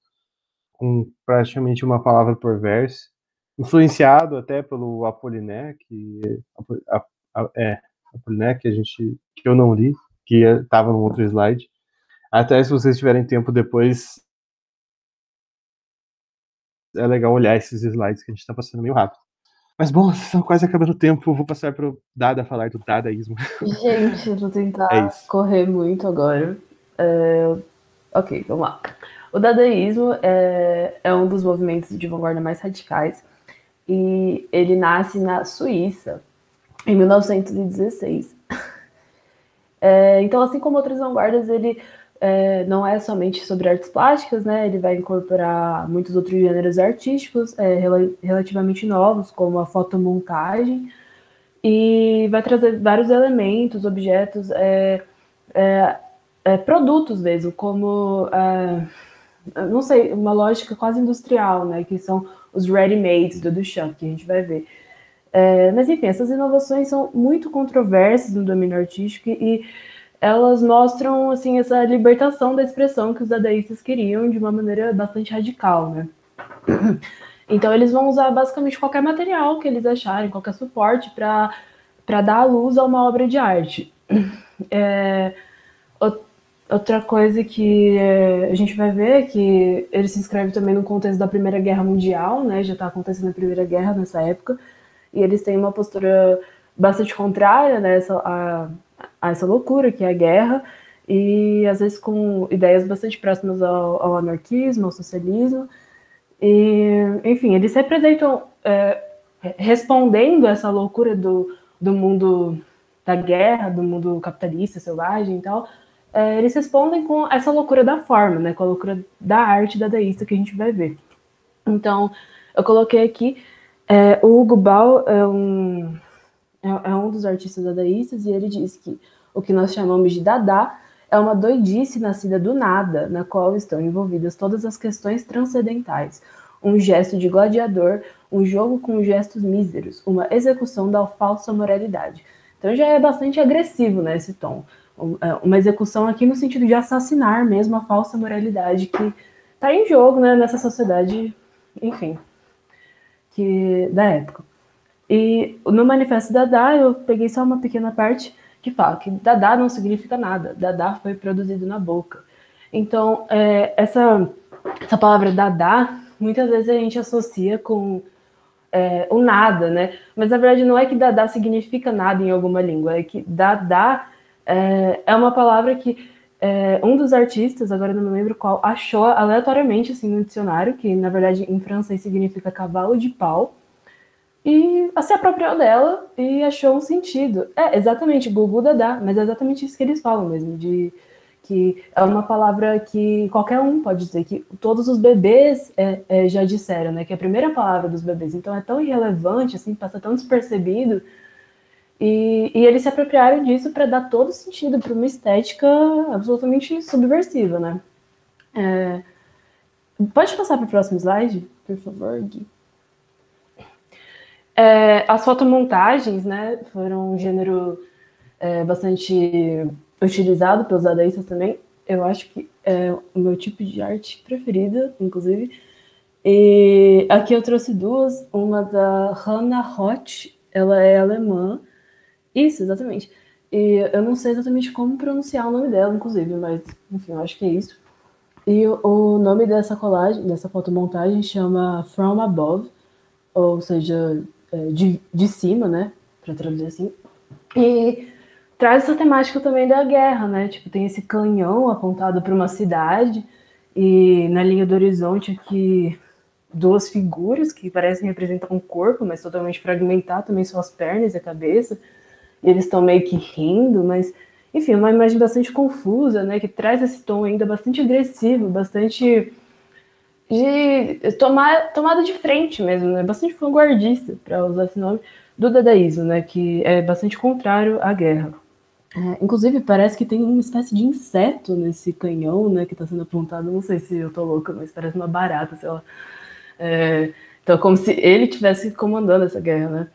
com praticamente uma palavra por verso, influenciado até pelo Apollinaire, Apollinaire que eu não li, que estava no outro slide. Até se vocês tiverem tempo depois, é legal olhar esses slides que a gente está passando meio rápido. Mas bom, estão quase acabando o tempo, vou passar para o Dada falar do dadaísmo.
Gente, eu vou tentar correr muito agora. Ok, vamos lá. O dadaísmo é um dos movimentos de vanguarda mais radicais e ele nasce na Suíça em 1916. Então, assim como outras vanguardas, ele não é somente sobre artes plásticas, né? Ele vai incorporar muitos outros gêneros artísticos relativamente novos, como a fotomontagem, e vai trazer vários elementos, objetos, produtos mesmo, como não sei, uma lógica quase industrial, né? Que são os ready-mades do Duchamp, que a gente vai ver. Mas enfim, essas inovações são muito controversas no domínio artístico e elas mostram assim essa libertação da expressão que os dadaístas queriam de uma maneira bastante radical, né? Então eles vão usar basicamente qualquer material que eles acharem, qualquer suporte para dar à luz a uma obra de arte. Outra coisa que a gente vai ver é que ele se inscreve também no contexto da Primeira Guerra Mundial, né? Já está acontecendo a Primeira Guerra nessa época, e eles têm uma postura bastante contrária, né, a essa loucura que é a guerra, e às vezes com ideias bastante próximas ao anarquismo, ao socialismo. E, enfim, eles representam, respondendo a essa loucura do mundo da guerra, do mundo capitalista, selvagem e tal, eles respondem com essa loucura da forma, né, com a loucura da arte dadaísta que a gente vai ver. Então, eu coloquei aqui, o Hugo Ball é um dos artistas dadaístas, e ele diz que o que nós chamamos de Dada é uma doidice nascida do nada, na qual estão envolvidas todas as questões transcendentais, um gesto de gladiador, um jogo com gestos míseros, uma execução da falsa moralidade. Então já é bastante agressivo, né, esse tom. Uma execução aqui no sentido de assassinar mesmo a falsa moralidade que está em jogo, né, nessa sociedade, enfim, da época. E no Manifesto Dada eu peguei só uma pequena parte que fala que Dada não significa nada, Dada foi produzido na boca. Então, essa palavra Dada, muitas vezes a gente associa com o nada, né? Mas na verdade não é que Dada significa nada em alguma língua, é que Dada é uma palavra que um dos artistas, agora não me lembro qual, achou aleatoriamente assim, no dicionário, que na verdade em francês significa cavalo de pau, e se apropriou dela e achou um sentido. Exatamente, Gugu Dada, mas é exatamente isso que eles falam mesmo, que é uma palavra que qualquer um pode dizer, que todos os bebês já disseram, né? Que é a primeira palavra dos bebês. Então é tão irrelevante, assim, passa tão despercebido. E eles se apropriaram disso para dar todo sentido para uma estética absolutamente subversiva, né? Pode passar para o próximo slide, por favor, Gui? As fotomontagens, né, foram um gênero bastante utilizado pelos dadaístas também. Eu acho que é o meu tipo de arte preferida, inclusive. E aqui eu trouxe duas. Uma da Hannah Roth, ela é alemã. Isso, exatamente. E eu não sei exatamente como pronunciar o nome dela, inclusive, mas, enfim, eu acho que é isso. E o nome dessa colagem, dessa fotomontagem, chama From Above, ou seja, de cima, né, para traduzir assim. E traz essa temática também da guerra, né, tipo, tem esse canhão apontado para uma cidade, e na linha do horizonte aqui, duas figuras que parecem representar um corpo, mas totalmente fragmentado, também são as pernas e a cabeça, e eles estão meio que rindo, mas, enfim, uma imagem bastante confusa, né, que traz esse tom ainda bastante agressivo, bastante de tomada de frente mesmo, né, bastante vanguardista, para usar esse nome, do dadaísmo, né, que é bastante contrário à guerra. Inclusive, parece que tem uma espécie de inseto nesse canhão, né, que está sendo apontado, não sei se eu tô louca, mas parece uma barata, sei lá. Então, como se ele estivesse comandando essa guerra, né.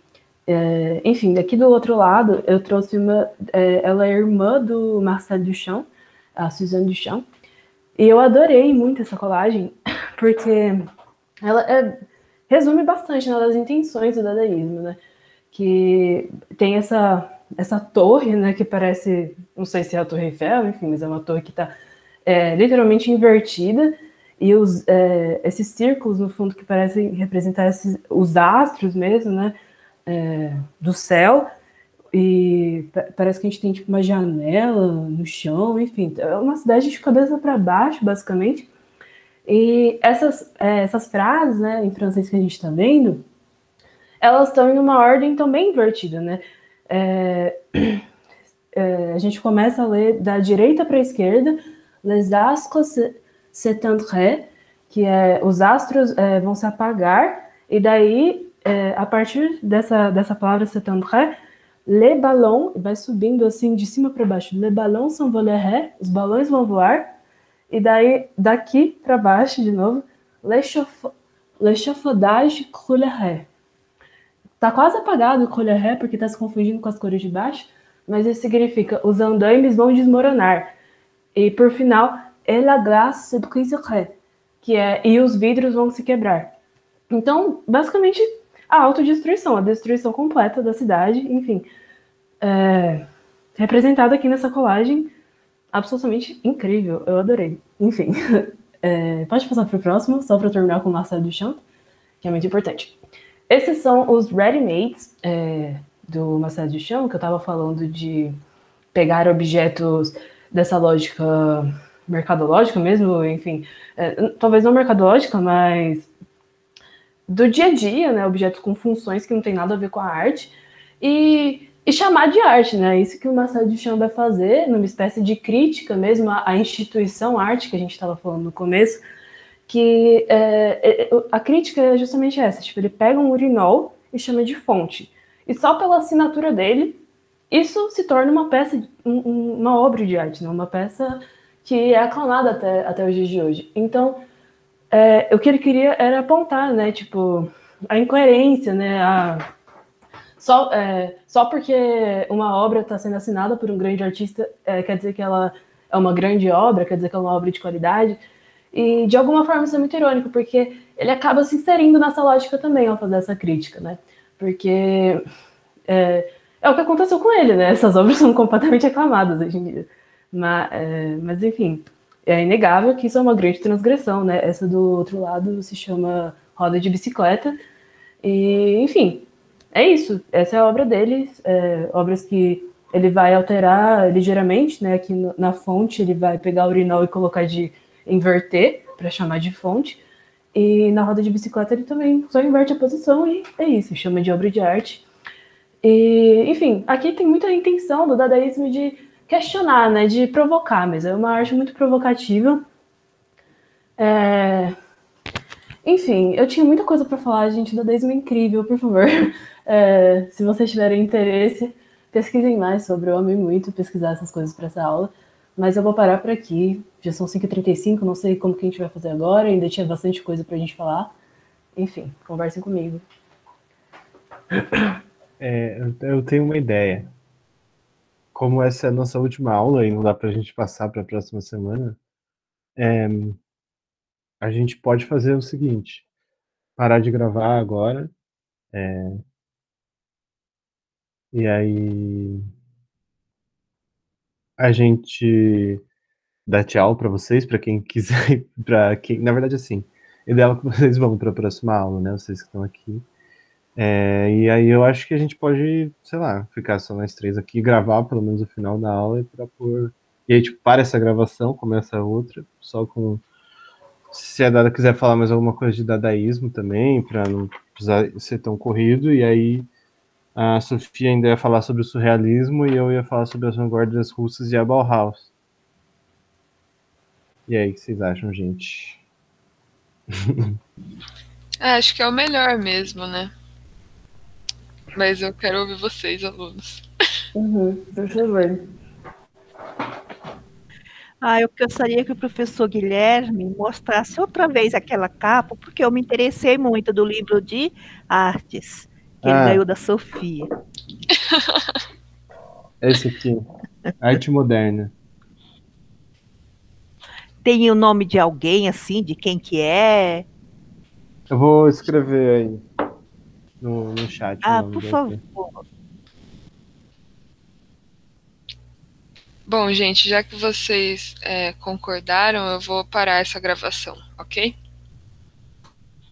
Enfim, daqui do outro lado, eu trouxe ela é irmã do Marcel Duchamp, a Suzanne Duchamp, e eu adorei muito essa colagem, porque ela resume bastante, né, das intenções do dadaísmo, né, que tem essa torre, né, que parece, não sei se é a Torre Eiffel, enfim, mas é uma torre que está literalmente invertida, e esses círculos, no fundo, que parecem representar os astros mesmo, né, do céu, e parece que a gente tem tipo uma janela no chão, enfim, é uma cidade de cabeça para baixo, basicamente. E essas frases, né, em francês que a gente está vendo, elas estão em uma ordem também invertida, né? A gente começa a ler da direita para a esquerda, les astres s'éteindraient, que os astros vão se apagar, e daí a partir dessa palavra s'éteindrait, les ballons, vai subindo assim de cima para baixo, les ballons s'envoleraient, os balões vão voar, e daí daqui para baixo de novo, l'échafaudage croulerait. Tá quase apagado o croulerait porque tá se confundindo com as cores de baixo, mas isso significa os andaimes vão desmoronar. E por final, et la glace se briserait, que e os vidros vão se quebrar. Então, basicamente, a autodestruição, a destruição completa da cidade, enfim, representada aqui nessa colagem, absolutamente incrível, eu adorei. Enfim, pode passar para o próximo, só para terminar com o Marcel Duchamp, que é muito importante. Esses são os ready-mades do Marcel Duchamp, que eu estava falando de pegar objetos dessa lógica mercadológica mesmo, enfim, talvez não mercadológica, mas do dia a dia, né, objetos com funções que não tem nada a ver com a arte, e chamar de arte, né, isso que o Marcel Duchamp vai fazer, numa espécie de crítica mesmo à instituição arte que a gente estava falando no começo, que a crítica é justamente essa, tipo, ele pega um urinol e chama de fonte, e só pela assinatura dele, isso se torna uma peça, uma obra de arte, né, uma peça que é aclamada até os dias de hoje. Então, o que ele queria era apontar, né, tipo, a incoerência, né, só porque uma obra está sendo assinada por um grande artista quer dizer que ela é uma grande obra, quer dizer que é uma obra de qualidade, e de alguma forma isso é muito irônico, porque ele acaba se inserindo nessa lógica também ao fazer essa crítica, né, porque é o que aconteceu com ele, né, essas obras são completamente aclamadas hoje em dia, mas enfim, é inegável que isso é uma grande transgressão, né? Essa do outro lado se chama Roda de Bicicleta. E, enfim, é isso. Essa é a obra dele. Obras que ele vai alterar ligeiramente, né? Aqui na fonte ele vai pegar o urinol e colocar inverter, para chamar de fonte. E na Roda de Bicicleta ele também só inverte a posição e é isso. Chama de obra de arte. E, enfim, aqui tem muita intenção do dadaísmo de questionar, né? De provocar mesmo. É uma arte muito provocativa. Enfim, eu tinha muita coisa para falar, gente. Dadaísmo é incrível, por favor. Se vocês tiverem interesse, pesquisem mais sobre. Eu amei muito pesquisar essas coisas para essa aula. Mas eu vou parar por aqui. Já são 5h35, não sei como que a gente vai fazer agora. Ainda tinha bastante coisa pra gente falar. Enfim, conversem comigo.
Eu tenho uma ideia. Como essa é a nossa última aula e não dá pra gente passar para a próxima semana, a gente pode fazer o seguinte: parar de gravar agora, e aí a gente dá tchau para vocês, para quem quiser, para quem, na verdade, assim, ideal que vocês vão para a próxima aula, né? Vocês que estão aqui. E aí eu acho que a gente pode, sei lá, ficar só nós três aqui, gravar pelo menos o final da aula e para pôr. E aí, tipo, para essa gravação, começa a outra, só com. Se a Dada quiser falar mais alguma coisa de dadaísmo também, para não precisar ser tão corrido, e aí a Sofia ainda ia falar sobre o surrealismo e eu ia falar sobre as vanguardas russas e a Bauhaus. E aí, o que vocês acham, gente?
Acho que é o melhor mesmo, né? Mas eu quero ouvir vocês, alunos.
Por favor.
Eu gostaria que o professor Guilherme mostrasse outra vez aquela capa, porque eu me interessei muito do livro de artes que ele ganhou da Sofia.
Esse aqui, Arte Moderna.
Tem o nome de alguém, assim, de quem que é?
Eu vou escrever aí no chat.
Por favor.
Bom, gente, já que vocês concordaram, eu vou parar essa gravação, ok?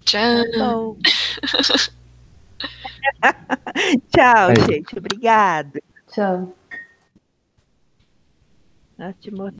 Tchau!
Tchau, gente. Obrigada.
Tchau.
Ótimo.